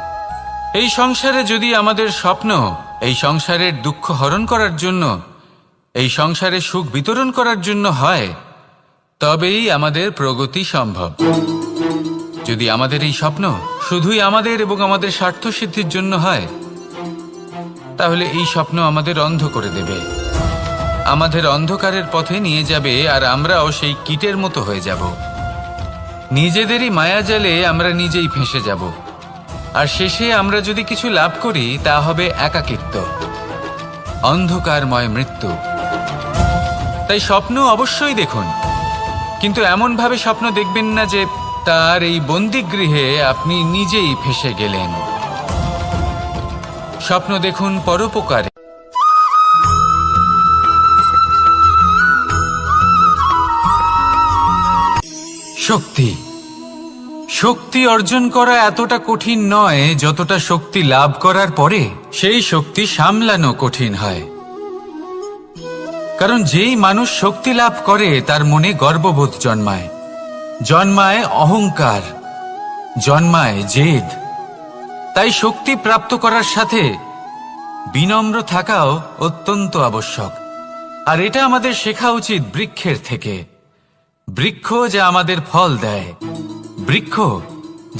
এই সংসারে যদি আমাদের স্বপ্ন এই সংসারের দুঃখ হরণ করার জন্য, এই সংসারে সুখ বিতরণ করার জন্য হয়, তবেই আমাদের প্রগতি সম্ভব। যদি আমাদের এই স্বপ্ন শুধুই আমাদের এবং আমাদের স্বার্থ সিদ্ধির জন্য হয়, তাহলে এই স্বপ্ন আমাদের অন্ধ করে দেবে, আমাদের অন্ধকারের পথে নিয়ে যাবে, আর আমরাও সেই কীটের মতো হয়ে যাব। নিজেদেরই মায়াজালে আমরা নিজেই ফেঁসে যাব, আর শেষে আমরা যদি কিছু লাভ করি, তা হবে একাকিত্ব, অন্ধকারময় মৃত্যু। তাই স্বপ্ন অবশ্যই দেখুন, কিন্তু এমনভাবে স্বপ্ন দেখবেন না যে তার এই বন্দিগৃহে আপনি নিজেই ফেঁসে গেলেন। স্বপ্ন দেখুন পরোপকারে। শক্তি শক্তি অর্জন করা এতটা কঠিন নয় যতটা শক্তি লাভ করার পরে সেই শক্তি সামলানো কঠিন হয়। কারণ যেই মানুষ শক্তি লাভ করে তার মনে গর্ববোধ জন্মায়, জন্মায় অহংকার, জন্মায় জেদ। তাই শক্তি প্রাপ্ত করার সাথে বিনম্র থাকাও অত্যন্ত আবশ্যক। আর এটা আমাদের শেখা উচিত বৃক্ষের থেকে। বৃক্ষ যা আমাদের ফল দেয়, বৃক্ষ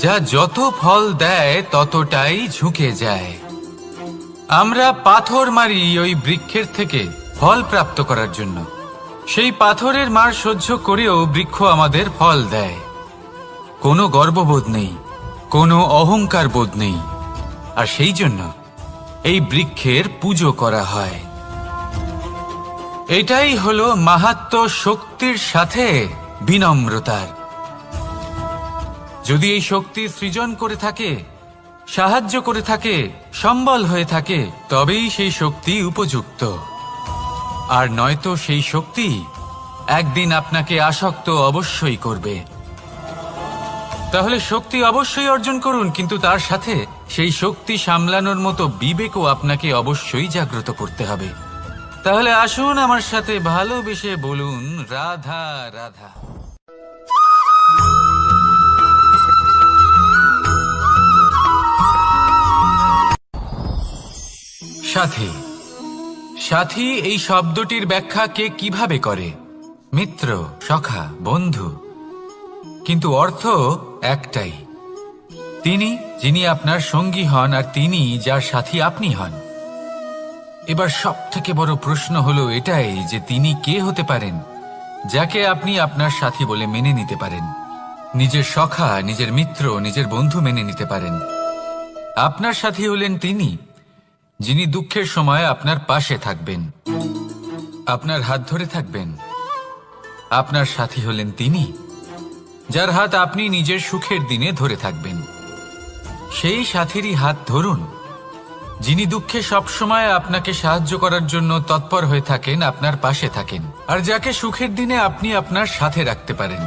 যা যত ফল দেয় ততটাই ঝুঁকে যায়। আমরা পাথর মারি ওই বৃক্ষের থেকে ফল প্রাপ্ত করার জন্য। সেই পাথরের মার সহ্য করেও বৃক্ষ আমাদের ফল দেয়। কোনো গর্ববোধ নেই, কোনো অহংকার বোধ নেই, আর সেই জন্য এই বৃক্ষের পুজো করা হয়। এটাই হলো মাহাত্ম্য শক্তির সাথে বিনম্রতার। যদি এই শক্তি সৃজন করে থাকে, সাহায্য করে থাকে, সম্বল হয়ে থাকে, তবেই সেই শক্তি উপযুক্ত। আর নয়তো সেই শক্তি একদিন আপনাকে আসক্ত অবশ্যই করবে। তাহলে শক্তি অবশ্যই অর্জন করুন, কিন্তু তার সাথে সেই শক্তি সামলানোর মতো বিবেকও আপনাকে অবশ্যই জাগ্রত করতে হবে। তাহলে আসুন আমার সাথে ভালোবেসে বলুন, রাধা রাধা। সাথী সাথী এই শব্দটির ব্যাখ্যা কে কিভাবে করে? মিত্র, সখা, বন্ধু, কিন্তু অর্থ একটাই। তিনি যিনি আপনার সঙ্গী হন আর তিনি যার সাথী আপনি হন। এবার সব থেকে বড় প্রশ্ন হলো এটাই যে তিনি কে হতে পারেন যাকে আপনি আপনার সাথী বলে মেনে নিতে পারেন, নিজের সখা, নিজের মিত্র, নিজের বন্ধু মেনে নিতে পারেন। আপনার সাথী হলেন তিনি যিনি দুঃখের সময় আপনার পাশে থাকবেন, আপনার হাত ধরে থাকবেন। আপনার সাথী হলেন তিনি যার হাত আপনি নিজের সুখের দিনে ধরে থাকবেন। সেই সাথীরই হাত ধরুন যিনি দুঃখে সবসময় আপনাকে সাহায্য করার জন্য তৎপর হয়ে থাকেন, আপনার পাশে থাকেন, আর যাকে সুখের দিনে আপনি আপনার সাথে রাখতে পারেন।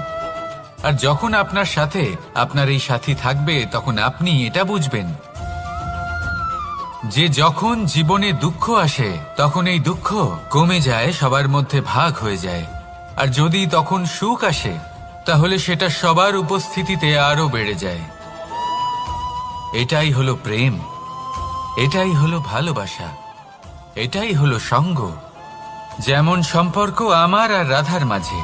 আর যখন আপনার সাথে আপনার এই সাথী থাকবে তখন আপনি এটা বুঝবেন যে যখন জীবনে দুঃখ আসে তখন এই দুঃখ কমে যায়, সবার মধ্যে ভাগ হয়ে যায়। আর যদি তখন সুখ আসে তাহলে সেটা সবার উপস্থিতিতে আরো বেড়ে যায়। এটাই হলো প্রেম, এটাই হলো ভালোবাসা, এটাই হলো সঙ্গ। যেমন সম্পর্ক আমার আর রাধার মাঝে।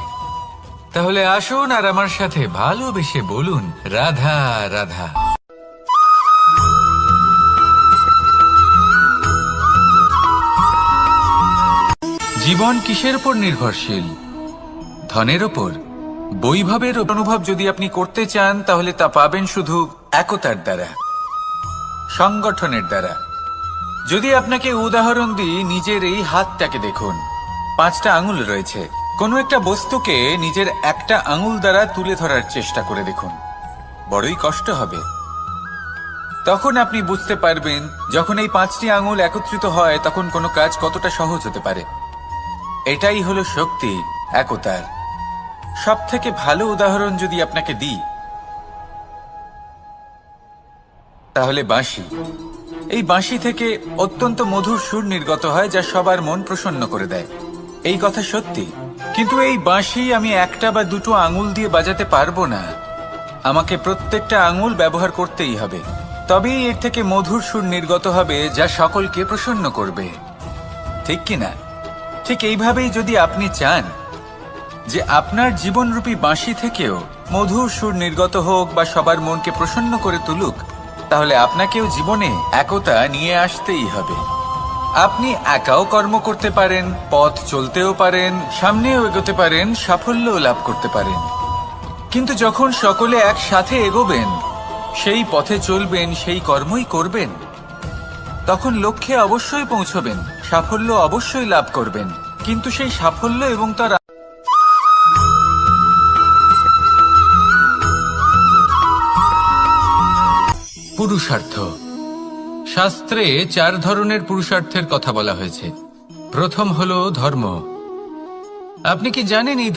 তাহলে আসুন আর আমার সাথে ভালোবেসে বলুন, রাধা রাধা। জীবন কিসের উপর নির্ভরশীল? ধনের ওপর, বৈভবের অনুভব যদি আপনি করতে চান তাহলে তা পাবেন শুধু একতার দ্বারা, সংগঠনের দ্বারা। যদি আপনাকে উদাহরণ দিই, নিজের এই হাতটাকে দেখুন, 5টা আঙুল রয়েছে। কোনো একটা বস্তুকে নিজের একটা আঙুল দ্বারা তুলে ধরার চেষ্টা করে দেখুন, বড়ই কষ্ট হবে। তখন আপনি বুঝতে পারবেন যখন এই 5টি আঙুল একত্রিত হয় তখন কোনো কাজ কতটা সহজ হতে পারে। এটাই হলো শক্তি একতার। সব থেকে ভালো উদাহরণ যদি আপনাকে দিই তাহলে বাঁশি। এই বাঁশি থেকে অত্যন্ত মধুর সুর নির্গত হয় যা সবার মন প্রসন্ন করে দেয়। এই কথা সত্যি, কিন্তু এই বাঁশি আমি একটা বা দুটো আঙুল দিয়ে বাজাতে পারবো না। আমাকে প্রত্যেকটা আঙুল ব্যবহার করতেই হবে, তবেই এর থেকে মধুর সুর নির্গত হবে যা সকলকে প্রসন্ন করবে, ঠিক কিনা? ঠিক এইভাবেই যদি আপনি চান যে আপনার জীবনরূপী বাঁশি থেকেও মধুর সুর নির্গত হোক বা সবার মনকে প্রসন্ন করে তুলুক, তাহলে আপনাকেও জীবনে একতা নিয়ে আসতেই হবে। আপনি একাও কর্ম করতে পারেন, পথ চলতেও পারেন, সামনেও এগোতে পারেন, সাফল্যও লাভ করতে পারেন। কিন্তু যখন সকলে একসাথে এগোবেন, সেই পথে চলবেন, সেই কর্মই করবেন, তখন লক্ষ্যে অবশ্যই পৌঁছবেন, সাফল্য অবশ্যই লাভ করবেন। কিন্তু সেই সাফল্য এবং তার পুরুষার্থ। শাস্ত্রে 4 ধরনের পুরুষার্থের কথা বলা হয়েছে। প্রথম হলো ধর্ম। আপনি কি জানেন এই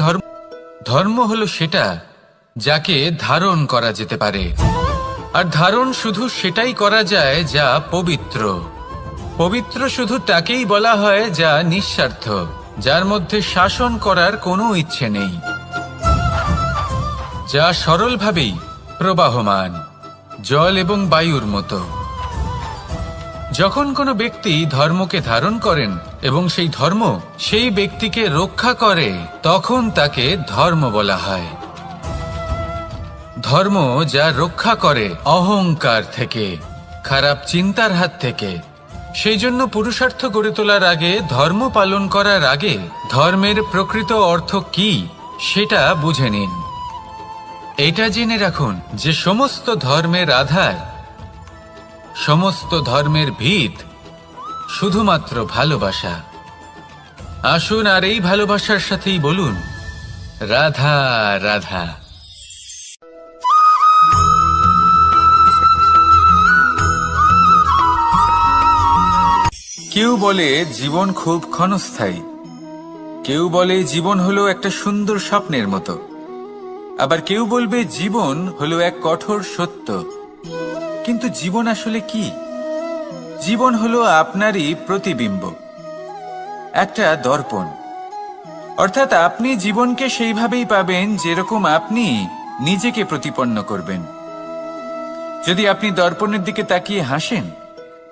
ধর্ম হলো সেটা যাকে ধারণ করা যেতে পারে, আর ধারণ শুধু সেটাই করা যায় যা পবিত্র। পবিত্র শুধু তাকেই বলা হয় যা নিঃস্বার্থ, যার মধ্যে শাসন করার কোনো ইচ্ছে নেই, যা সরলভাবেই প্রবাহমান, জল এবং বায়ুর মতো। যখন কোনো ব্যক্তি ধর্মকে ধারণ করেন এবং সেই ধর্ম সেই ব্যক্তিকে রক্ষা করে, তখন তাকে ধর্ম বলা হয়। ধর্ম যা রক্ষা করে অহংকার থেকে, খারাপ চিন্তার হাত থেকে। সেই জন্য পুরুষার্থ গড়ে তোলার আগে, ধর্ম পালন করার আগে ধর্মের প্রকৃত অর্থ কি সেটা বুঝে নিন। এটা জেনে রাখুন যে সমস্ত ধর্মের আধার, সমস্ত ধর্মের ভিত শুধুমাত্র ভালোবাসা। আসুন আর এই ভালোবাসার সাথেই বলুন, রাধা রাধা। কেউ বলে জীবন খুব ক্ষণস্থায়ী, কেউ বলে জীবন হলো একটা সুন্দর স্বপ্নের মতো, আবার কেউ বলবে জীবন হলো এক কঠোর সত্য। কিন্তু জীবন আসলে কি? জীবন হলো আপনারই প্রতিবিম্ব, একটা দর্পণ। অর্থাৎ আপনি জীবনকে সেইভাবেই পাবেন যেরকম আপনি নিজেকে প্রতিপন্ন করবেন। যদি আপনি দর্পণের দিকে তাকিয়ে হাসেন,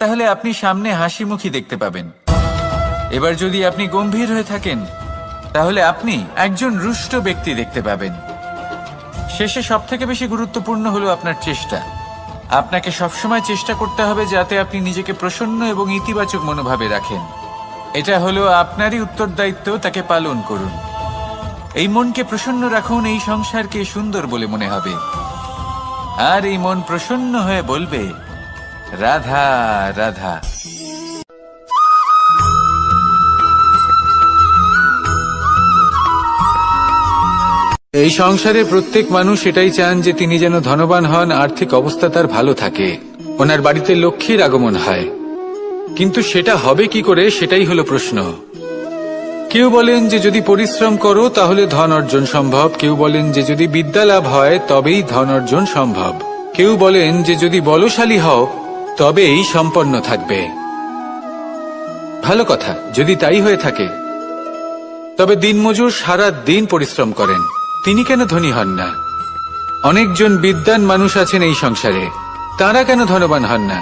তাহলে আপনি সামনে হাসি মুখী দেখতে পাবেন। এবার যদি আপনি গম্ভীর হয়ে থাকেন, তাহলে আপনি একজন রুষ্ট ব্যক্তি দেখতে পাবেন। শেষে সবথেকে বেশি গুরুত্বপূর্ণ হলো আপনার চেষ্টা। আপনাকে সবসময় চেষ্টা করতে হবে যাতে আপনি নিজেকে প্রসন্ন এবং ইতিবাচক মনোভাবে রাখেন। এটা হলো আপনারই উত্তরদায়িত্ব, তাকে পালন করুন। এই মনকে প্রসন্ন রাখুন, এই সংসারকে সুন্দর বলে মনে হবে। আর এই মন প্রসন্ন হয়ে বলবে, রাধা রাধা। এই সংসারে প্রত্যেক মানুষ এটাই চান যে তিনি যেন ধনবান হন, আর্থিক অবস্থা তার ভালো থাকে, ওনার বাড়িতে লক্ষ্মীর আগমন হয়। কিন্তু সেটা হবে কি করে, সেটাই হলো প্রশ্ন। কেউ বলেন যে যদি পরিশ্রম করো তাহলে ধন অর্জন সম্ভব, কেউ বলেন যে যদি বিদ্যা লাভ হয় তবেই ধন অর্জন সম্ভব, কেউ বলেন যে যদি বলশালী হও তবেই সম্পন্ন থাকবে। ভালো কথা, যদি তাই হয়ে থাকে, তবে দিনমজুর সারা দিন পরিশ্রম করেন, তিনি কেন ধনী হন না? অনেকজন বিদ্বান মানুষ আছেন এই সংসারে, তারা কেন ধনবান হন না?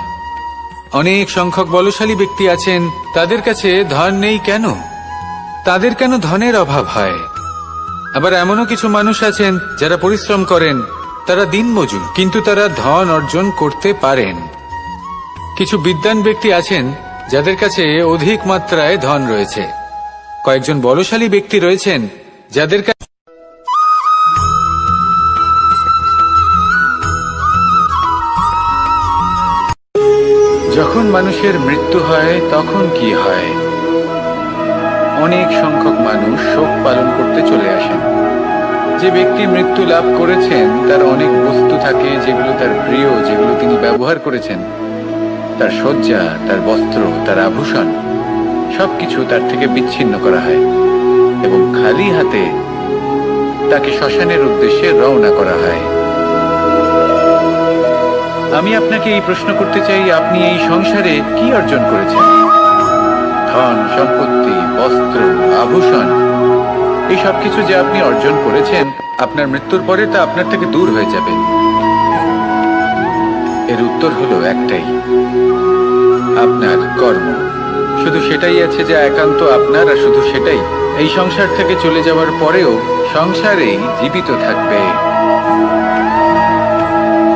অনেক সংখ্যক বলশালী ব্যক্তি আছেন, তাদের কাছে ধন নেই কেন? তাদের কেন ধনের অভাব হয়? আবার এমনও কিছু মানুষ আছেন যারা পরিশ্রম করেন, তারা দিনমজুর, কিন্তু তারা ধন অর্জন করতে পারেন। কিছু বিদ্বান ব্যক্তি আছেন যাদের কাছে অধিক মাত্রায় ধন রয়েছে। কয়েকজন বলশালী ব্যক্তি রয়েছেন যাদের কাছে যখন মানুষের মৃত্যু হয় তখন কি হয়? অনেক সংখ্যক মানুষ শোক পালন করতে চলে আসেন। যে ব্যক্তি মৃত্যু লাভ করেছেন তার অনেক বস্তু থাকে যেগুলো তার প্রিয়, যেগুলো তিনি ব্যবহার করেছেন। তার শয্যা, তার বস্ত্র, তার আভূষণ সবকিছু তার থেকে বিচ্ছিন্ন করা হয় এবং খালি হাতে তাকে শ্মশানের উদ্দেশ্যে রওনা করা হয়। আমি আপনাকে এই প্রশ্ন করতে চাই, আপনি এই সংসারে কি অর্জন করেছেন? ধন, সম্পত্তি, বস্ত্র, আভূষণ, এই সবকিছু যে আপনি অর্জন করেছেন, আপনার মৃত্যুর পরে তা আপনার থেকে দূর হয়ে যাবে। এর উত্তর হলো একটাই, আপনার কর্ম। শুধু সেটাই আছে যা একান্ত আপনার, আর শুধু সেটাই এই সংসার থেকে চলে যাওয়ার পরেও সংসারেই জীবিত থাকবে।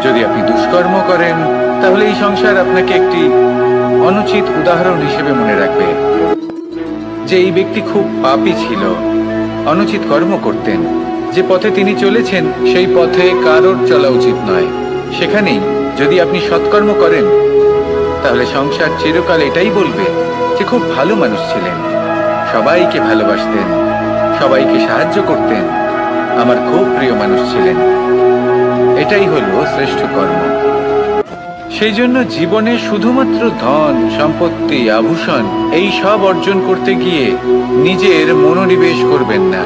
যদি আপনি দুষ্কর্ম করেন তাহলে এই সংসার আপনাকে একটি অনুচিত উদাহরণ হিসেবে মনে রাখবে যে এই ব্যক্তি খুব পাপী ছিল, অনুচিত কর্ম করতেন। যে পথে তিনি চলেছেন সেই পথে কারোর চলা উচিত নয়। সেখানেই যদি আপনি সৎকর্ম করেন তাহলে সংসার চিরকাল এটাই বলবে যে খুব ভালো মানুষ ছিলেন, সবাইকে ভালোবাসতেন, সবাইকে সাহায্য করতেন, আমার খুব প্রিয় মানুষ ছিলেন। এটাই হলো শ্রেষ্ঠ কর্ম। সেই জন্য জীবনে শুধুমাত্র ধন, সম্পত্তি, আভূষণ এই সব অর্জন করতে গিয়ে নিজের মনোনিবেশ করবেন না।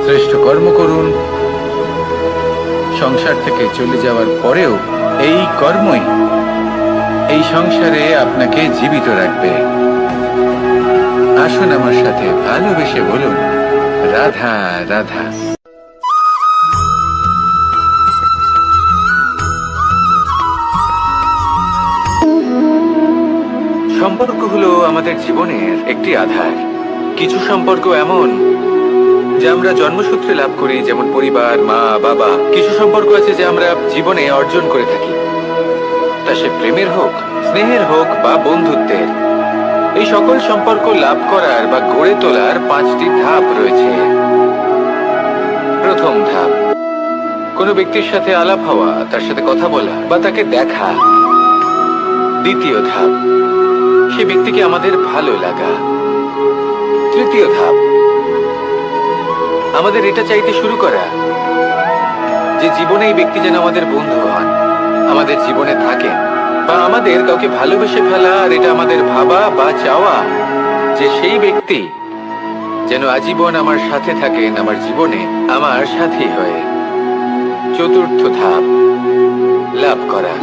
শ্রেষ্ঠ কর্ম করুন। সংসার থেকে চলে যাওয়ার পরেও এই কর্মই এই সংসারে আপনাকে জীবিত রাখবে। আসুন আমার সাথে ভালোবেসে বলুন, রাধা রাধা। সম্পর্ক হলো আমাদের জীবনের একটি আধার। কিছু সম্পর্ক এমন যা আমরা জন্মসূত্রে লাভ করি, যেমন পরিবার, মা, বাবা। কিছু সম্পর্ক আছে যা আমরা জীবনে অর্জন করে থাকি, তা সে প্রেমের হোক, স্নেহের হোক বা বন্ধুত্বের। এই সকল সম্পর্ক লাভ করার বা গড়ে তোলার 5টি ধাপ রয়েছে। প্রথম ধাপ, কোনো ব্যক্তির সাথে আলাপ হওয়া, তার সাথে কথা বলা বা তাকে দেখা। দ্বিতীয় ধাপ, সে ব্যক্তিকে আমাদের ভালো লাগা। তৃতীয় ধাপ, আমাদের এটা চাইতে শুরু করা যে জীবনে এই ব্যক্তি যেন আমাদের বন্ধু হন, আমাদের জীবনে থাকেন, বা আমাদের কাউকে ভালোবেসে ফেলা, আর এটা আমাদের ভাবা বা চাওয়া যে সেই ব্যক্তি যেন আজীবন আমার সাথে থাকেন, আমার জীবনে আমার সাথী হয়ে। চতুর্থ ধাপ, লাভ করা।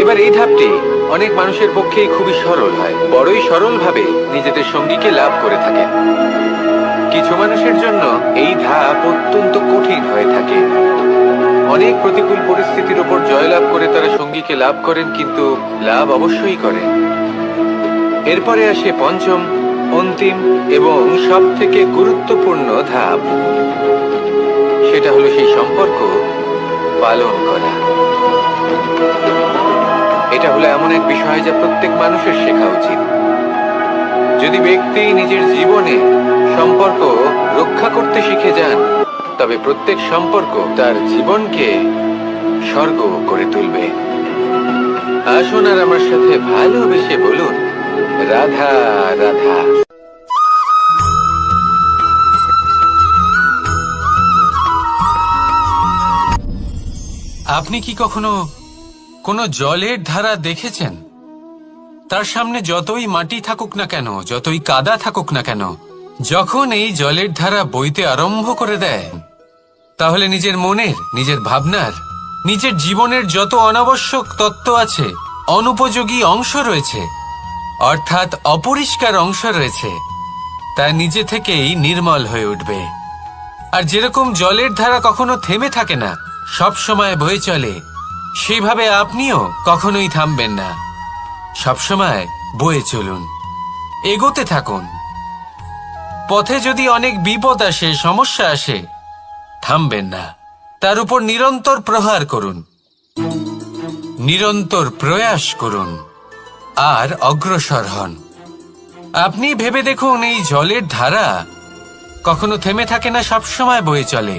এবার এই ধাপটি অনেক মানুষের পক্ষেই খুবই সরল হয়, বড়ই সরলভাবে নিজেদের সঙ্গীকে লাভ করে থাকেন। কিছু মানুষের জন্য এই ধাপ অত্যন্ত কঠিন হয়ে থাকে। অনেক প্রতিকূল পরিস্থিতির উপর জয়লাভ করে তারা সঙ্গীকে লাভ করেন, কিন্তু লাভ অবশ্যই করেন। এরপরে আসে পঞ্চম, অন্তিম এবং সব থেকে গুরুত্বপূর্ণ ধাপ। সেটা হলো সেই সম্পর্ক পালন করা। এটা হলো এমন এক বিষয় যা প্রত্যেক মানুষের শেখা উচিত। যদি ব্যক্তি নিজের জীবনে সম্পর্ক রক্ষা করতে শিখে যান, তবে প্রত্যেক সম্পর্ক তার জীবনকে স্বর্গ করে তুলবে। আসুন আর আমার সাথে ভালোবেসে বলুন, রাধা রাধা। আপনি কি কখনো কোনো জলের ধারা দেখেছেন? তার সামনে যতই মাটি থাকুক না কেন, যতই কাদা থাকুক না কেন, যখন এই জলের ধারা বইতে আরম্ভ করে দেয়, তাহলে নিজের মনের, নিজের ভাবনার, নিজের জীবনের যত অনাবশ্যক তত্ত্ব আছে, অনুপযোগী অংশ রয়েছে, অর্থাৎ অপরিষ্কার অংশ রয়েছে, তা নিজে থেকেই নির্মল হয়ে উঠবে। আর যেরকম জলের ধারা কখনো থেমে থাকে না, সব সময় বয়ে চলে, সেইভাবে আপনিও কখনোই থামবেন না। সবসময় বয়ে চলুন, এগোতে থাকুন। পথে যদি অনেক বিপদ আসে, সমস্যা আসে, থামবেন না, তার উপর নিরন্তর প্রহার করুন, নিরন্তর প্রয়াস করুন আর অগ্রসর হন। আপনি ভেবে দেখুন, এই জলের ধারা কখনো থেমে থাকে না, সবসময় বয়ে চলে,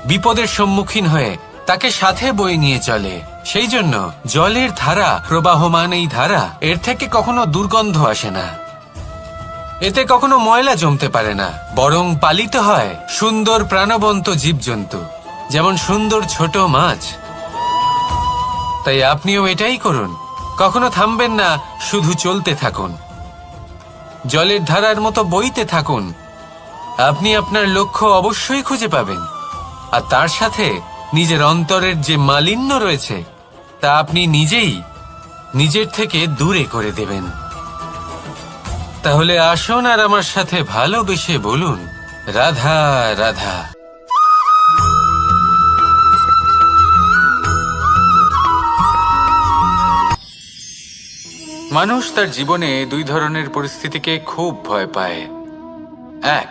বিপদের সম্মুখীন হয়ে তাকে সাথে বয়ে নিয়ে চলে। সেই জন্য জলের ধারা, প্রবাহমান এই ধারা, এর থেকে কখনো দুর্গন্ধ আসে না, এতে কখনো ময়লা জমতে পারে না, বরং পালিত হয় সুন্দর প্রাণবন্ত জীবজন্তু, যেমন সুন্দর ছোট মাছ। তাই আপনিও এটাই করুন, কখনো থামবেন না, শুধু চলতে থাকুন, জলের ধারার মতো বইতে থাকুন। আপনি আপনার লক্ষ্য অবশ্যই খুঁজে পাবেন, আর তার সাথে নিজের অন্তরের যে মালিন্য রয়েছে তা আপনি নিজেই নিজের থেকে দূরে করে দেবেন। তাহলে আসুন আর আমার সাথে ভালোবেসে বলুন, রাধা রাধা। মানুষ তার জীবনে দুই ধরনের পরিস্থিতিকে খুব ভয় পায়। এক,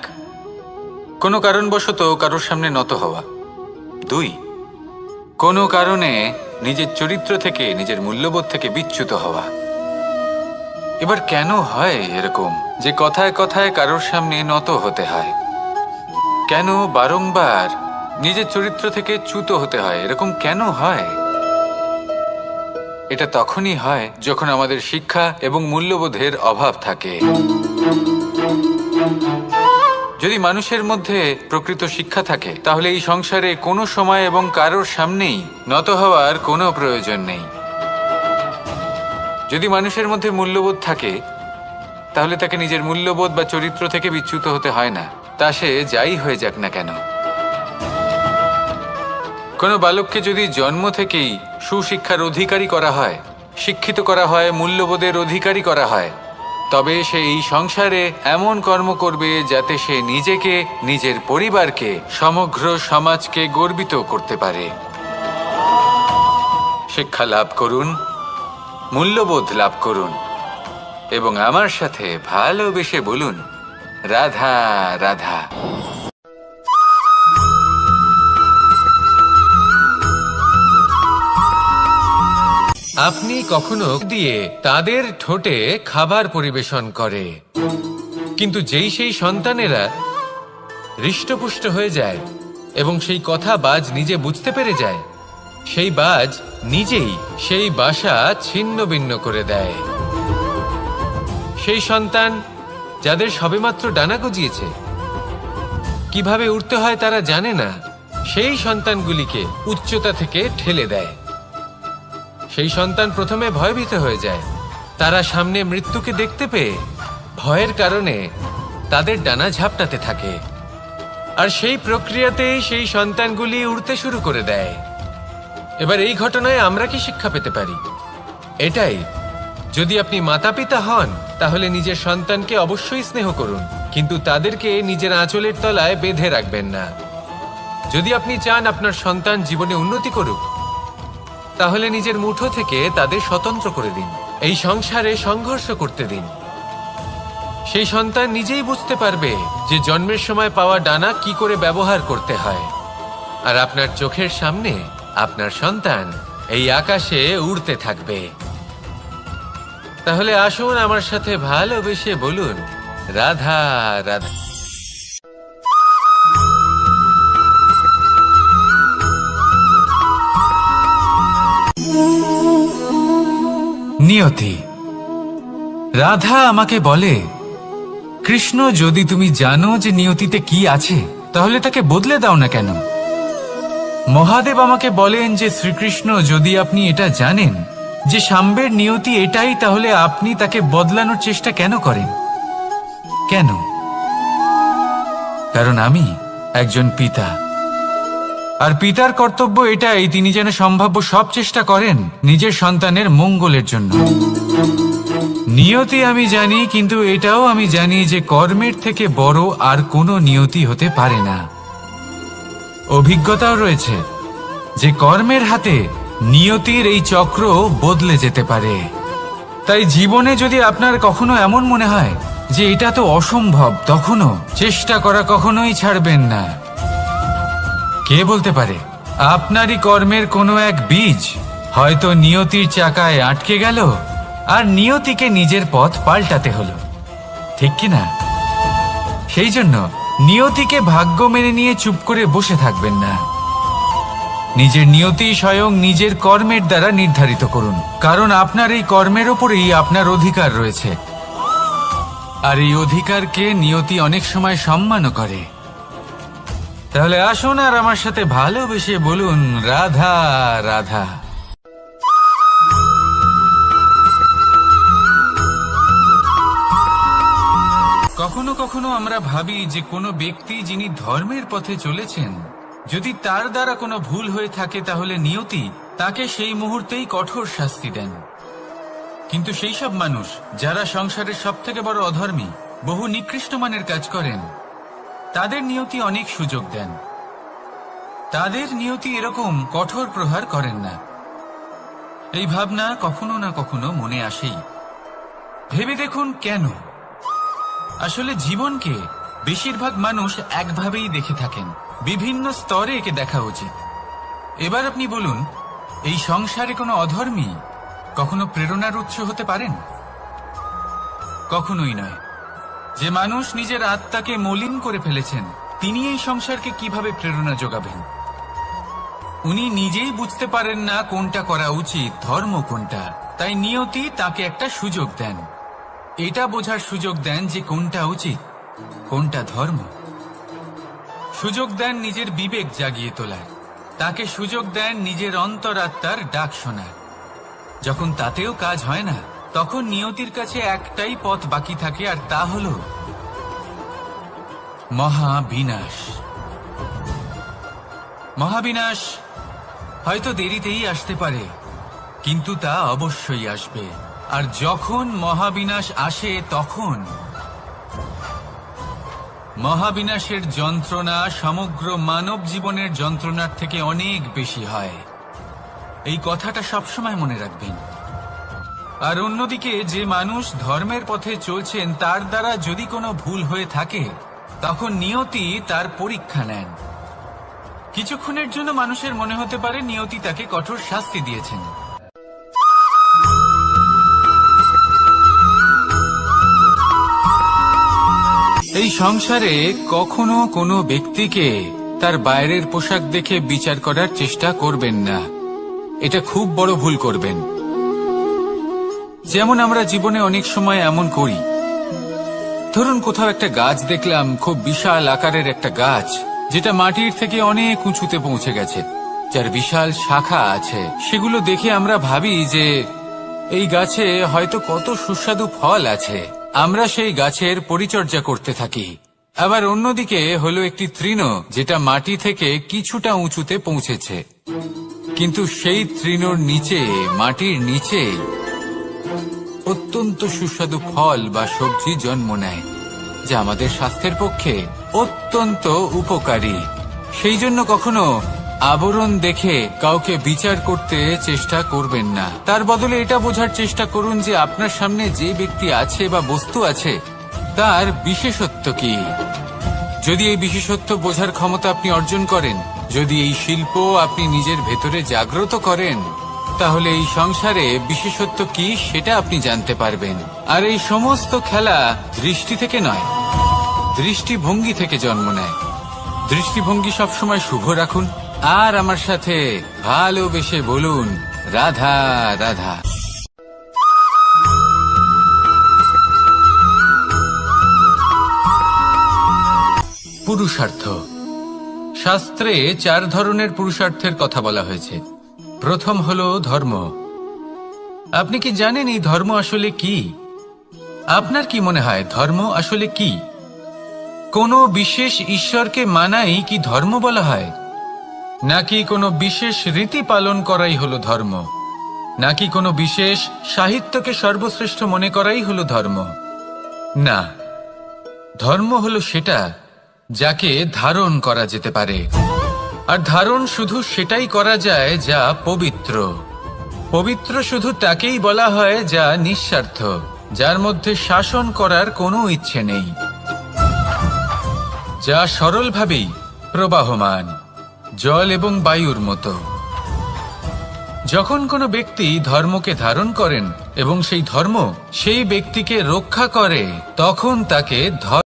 কোনো কারণবশত কারোর সামনে নত হওয়া। দুই, কোনো কারণে নিজের চরিত্র থেকে, নিজের মূল্যবোধ থেকে বিচ্যুত হওয়া। এবার কেন হয় এরকম যে কথায় কথায় কারোর সামনে নত হতে হয়? কেন বারংবার নিজের চরিত্র থেকে চ্যুত হতে হয়? এরকম কেন হয়? এটা তখনই হয় যখন আমাদের শিক্ষা এবং মূল্যবোধের অভাব থাকে। যদি মানুষের মধ্যে প্রকৃত শিক্ষা থাকে, তাহলে এই সংসারে কোনো সময় এবং কারোর সামনেই নত হওয়ার কোনো প্রয়োজন নেই। যদি মানুষের মধ্যে মূল্যবোধ থাকে, তাহলে তাকে নিজের মূল্যবোধ বা চরিত্র থেকে বিচ্যুত হতে হয় না, তা সে যাই হয়ে যাক না কেন। কোনো বালককে যদি জন্ম থেকেই সুশিক্ষার অধিকারী করা হয়, শিক্ষিত করা হয়, মূল্যবোধের অধিকারী করা হয়, তবে সে এই সংসারে এমন কর্ম করবে যাতে সে নিজেকে, নিজের পরিবারকে, সমগ্র সমাজকে গর্বিত করতে পারে। শিক্ষা লাভ করুন, মূল্যবোধ লাভ করুন এবং আমার সাথে ভালোবেসে বলুন, রাধা রাধা। আপনি কখনো দিয়ে তাদের ঠোঁটে খাবার পরিবেশন করে, কিন্তু যেই সেই সন্তানেরা হৃষ্টপুষ্ট হয়ে যায় এবং সেই কথা বাজ নিজে বুঝতে পেরে যায়, সেই বাজ নিজেই সেই বাসা ছিন্ন ভিন্ন করে দেয়। সেই সন্তান যাদের সবেমাত্র ডানা গজিয়েছে, কিভাবে উঠতে হয় তারা জানে না, সেই সন্তানগুলিকে উচ্চতা থেকে ঠেলে দেয়। সেই সন্তান প্রথমে ভয়ভীত হয়ে যায়, তারা সামনে মৃত্যুকে দেখতে পেয়ে ভয়ের কারণে তাদের ডানা ঝাপটাতে থাকে, আর সেই প্রক্রিয়াতেই সেই সন্তানগুলি উড়তে শুরু করে দেয়। এবার এই ঘটনায় আমরা কি শিক্ষা পেতে পারি? এটাই, যদি আপনি মাতা পিতা হন, তাহলে নিজের সন্তানকে অবশ্যই স্নেহ করুন, কিন্তু তাদেরকে নিজের আঁচলের তলায় বেঁধে রাখবেন না। যদি আপনি চান আপনার সন্তান জীবনে উন্নতি করুক, তাহলে নিজের মুঠো থেকে তাদের স্বতন্ত্র করে দিন, এই সংসারে সংঘর্ষ করতে দিন। সেই সন্তান নিজেই বুঝতে পারবে যে জন্মের সময় পাওয়া ডানা কি করে ব্যবহার করতে হয়। আর আপনার চোখের সামনে আপনার সন্তান এই আকাশে উড়তে থাকবে। তাহলে আসুন আমার সাথে ভালোবেসে বলুন, রাধা রাধা। নিয়তি। রাধা আমাকে বলে, কৃষ্ণ, যদি তুমি জানো যে নিয়তিতে কি আছে তাহলে তাকে বদলে দাও না কেন? মহাদেব আমাকে বলেন যে শ্রীকৃষ্ণ, যদি আপনি এটা জানেন যে সাম্বের নিয়তি এটাই, তাহলে আপনি তাকে বদলানোর চেষ্টা কেন করেন? কেন? কারণ আমি একজন পিতা, আর পিতার কর্তব্য এটাই, তিনি যেন সম্ভাব্য সব চেষ্টা করেন নিজের সন্তানের মঙ্গলের জন্য। নিয়তি আমি জানি, কিন্তু এটাও আমি জানি যে কর্মের থেকে বড় আর কোনো নিয়তি হতে পারে না। অভিজ্ঞতাও রয়েছে যে কর্মের হাতে নিয়তির এই চক্র বদলে যেতে পারে। তাই জীবনে যদি আপনার কখনো এমন মনে হয় যে এটা তো অসম্ভব, তখনও চেষ্টা করা কখনোই ছাড়বেন না। কে বলতে পারে আপনারই কর্মের কোনো এক বীজ হয়তো নিয়তির চাকায় আটকে গেল আর নিয়তিকে নিজের পথ পাল্টাতে হলো, ঠিক কিনা? সেই জন্য নিয়তিকে ভাগ্য মেনে নিয়ে চুপ করে বসে থাকবেন না। নিজের নিয়তি স্বয়ং নিজের কর্মের দ্বারা নির্ধারিত করুন, কারণ আপনার এই কর্মের ওপরেই আপনার অধিকার রয়েছে। আর এই অধিকারকে নিয়তি অনেক সময় সম্মানও করে। তাহলে আসুন আর আমার সাথে ভালোবেসে বলুন, রাধা রাধা। কখনো কখনো আমরা ভাবি যে কোনো ব্যক্তি যিনি ধর্মের পথে চলেছেন, যদি তার দ্বারা কোনো ভুল হয়ে থাকে তাহলে নিয়তি তাকে সেই মুহূর্তেই কঠোর শাস্তি দেন। কিন্তু সেই সব মানুষ যারা সংসারের সবথেকে বড় অধর্মী, বহু নিকৃষ্ট মানের কাজ করেন, তাদের নিয়তি অনেক সুযোগ দেন। তাদের নিয়তি এরকম কঠোর প্রহার করেন না। এই ভাবনা কখনো না কখনো মনে আসেই। ভেবে দেখুন কেন? আসলে জীবনকে বেশিরভাগ মানুষ একভাবেই দেখে থাকেন, বিভিন্ন স্তরে একে দেখা উচিত। এবার আপনি বলুন, এই সংসারে কোনো অধর্মী কখনো প্রেরণার উৎস হতে পারেন? কখনোই নয়। যে মানুষ নিজের আত্মাকে মলিন করে ফেলেছেন, তিনি এই সংসারকে কিভাবে প্রেরণা যোগাবেন? উনি নিজেই বুঝতে পারেন না কোনটা করা উচিত, ধর্ম কোনটা। তাই নিয়তি তাকে একটা সুযোগ দেন, এটা বোঝার সুযোগ দেন যে কোনটা উচিত, কোনটা ধর্ম। সুযোগ দেন নিজের বিবেক জাগিয়ে তোলার, তাকে সুযোগ দেন নিজের অন্তরাত্মার ডাক শোনার। যখন তাতেও কাজ হয় না, তখন নিয়তির কাছে একটাই পথ বাকি থাকে, আর তা হল মহাবিনাশ। মহাবিনাশ হয়তো দেরিতেই আসতে পারে, কিন্তু তা অবশ্যই আসবে। আর যখন মহাবিনাশ আসে, তখন মহাবিনাশের যন্ত্রণা সমগ্র মানব জীবনের যন্ত্রণার থেকে অনেক বেশি হয়। এই কথাটা সবসময় মনে রাখবেন। আর অন্যদিকে যে মানুষ ধর্মের পথে চলছেন, তার দ্বারা যদি কোনো ভুল হয়ে থাকে, তখন নিয়তি তার পরীক্ষা নেন। কিছুক্ষণের জন্য মানুষের মনে হতে পারে নিয়তি তাকে কঠোর শাস্তি দিয়েছেন। এই সংসারে কখনো কোনো ব্যক্তিকে তার বাইরের পোশাক দেখে বিচার করার চেষ্টা করবেন না। এটা খুব বড় ভুল করবেন। যেমন আমরা জীবনে অনেক সময় এমন করি। ধরুন কোথাও একটা গাছ দেখলাম, খুব বিশাল আকারের একটা গাছ, যেটা মাটির থেকে অনেক উঁচুতে পৌঁছে গেছে, যার বিশাল শাখা আছে। সেগুলো দেখে আমরা ভাবি যে এই গাছে হয়তো কত সুস্বাদু ফল আছে। আমরা সেই গাছের পরিচর্যা করতে থাকি। আবার অন্যদিকে হলো একটি তৃণ, যেটা মাটি থেকে কিছুটা উঁচুতে পৌঁছেছে, কিন্তু সেই তৃণর নিচে, মাটির নিচে অত্যন্ত সুস্বাদু ফল বা সবজি জন্ম নেয়, যা আমাদের স্বাস্থ্যের পক্ষে অত্যন্ত উপকারী। সেই জন্য কখনো আবরণ দেখে কাউকে বিচার করতে চেষ্টা করবেন না। তার বদলে এটা বোঝার চেষ্টা করুন যে আপনার সামনে যে ব্যক্তি আছে বা বস্তু আছে, তার বিশেষত্ব কি। যদি এই বিশেষত্ব বোঝার ক্ষমতা আপনি অর্জন করেন, যদি এই শিল্প আপনি নিজের ভেতরে জাগ্রত করেন, তাহলে এই সংসারে বিশেষত্ব কি সেটা আপনি জানতে পারবেন। আর এই সমস্ত খেলা দৃষ্টি থেকে নয়, দৃষ্টিভঙ্গি থেকে জন্ম নেয়। দৃষ্টিভঙ্গি সবসময় শুভ রাখুন আর আমার সাথে ভালোবেসে বলুন, রাধা রাধা। পুরুষার্থ। শাস্ত্রে 4 ধরনের পুরুষার্থের কথা বলা হয়েছে। প্রথম হলো ধর্ম। আপনি কি জানেন এই ধর্ম আসলে কি? আপনার কি মনে হয় ধর্ম আসলে কি? কোনো বিশেষ ঈশ্বরকে মানাই কি ধর্ম বলা হয়? নাকি কোনো বিশেষ রীতি পালন করাই হলো ধর্ম? নাকি কোনো বিশেষ সাহিত্যকে সর্বশ্রেষ্ঠ মনে করাই হলো ধর্ম? না, ধর্ম হলো সেটা যাকে ধারণ করা যেতে পারে। আর ধারণ শুধু সেটাই করা যায় যা পবিত্র। পবিত্র শুধু তাকেই বলা হয় যা নিঃস্বার্থ, যার মধ্যে শাসন করার কোনো ইচ্ছে নেই, যা সরলভাবেই প্রবাহমান, জল এবং বায়ুর মতো। যখন কোনো ব্যক্তি ধর্মকে ধারণ করেন এবং সেই ধর্ম সেই ব্যক্তিকে রক্ষা করে, তখন তাকে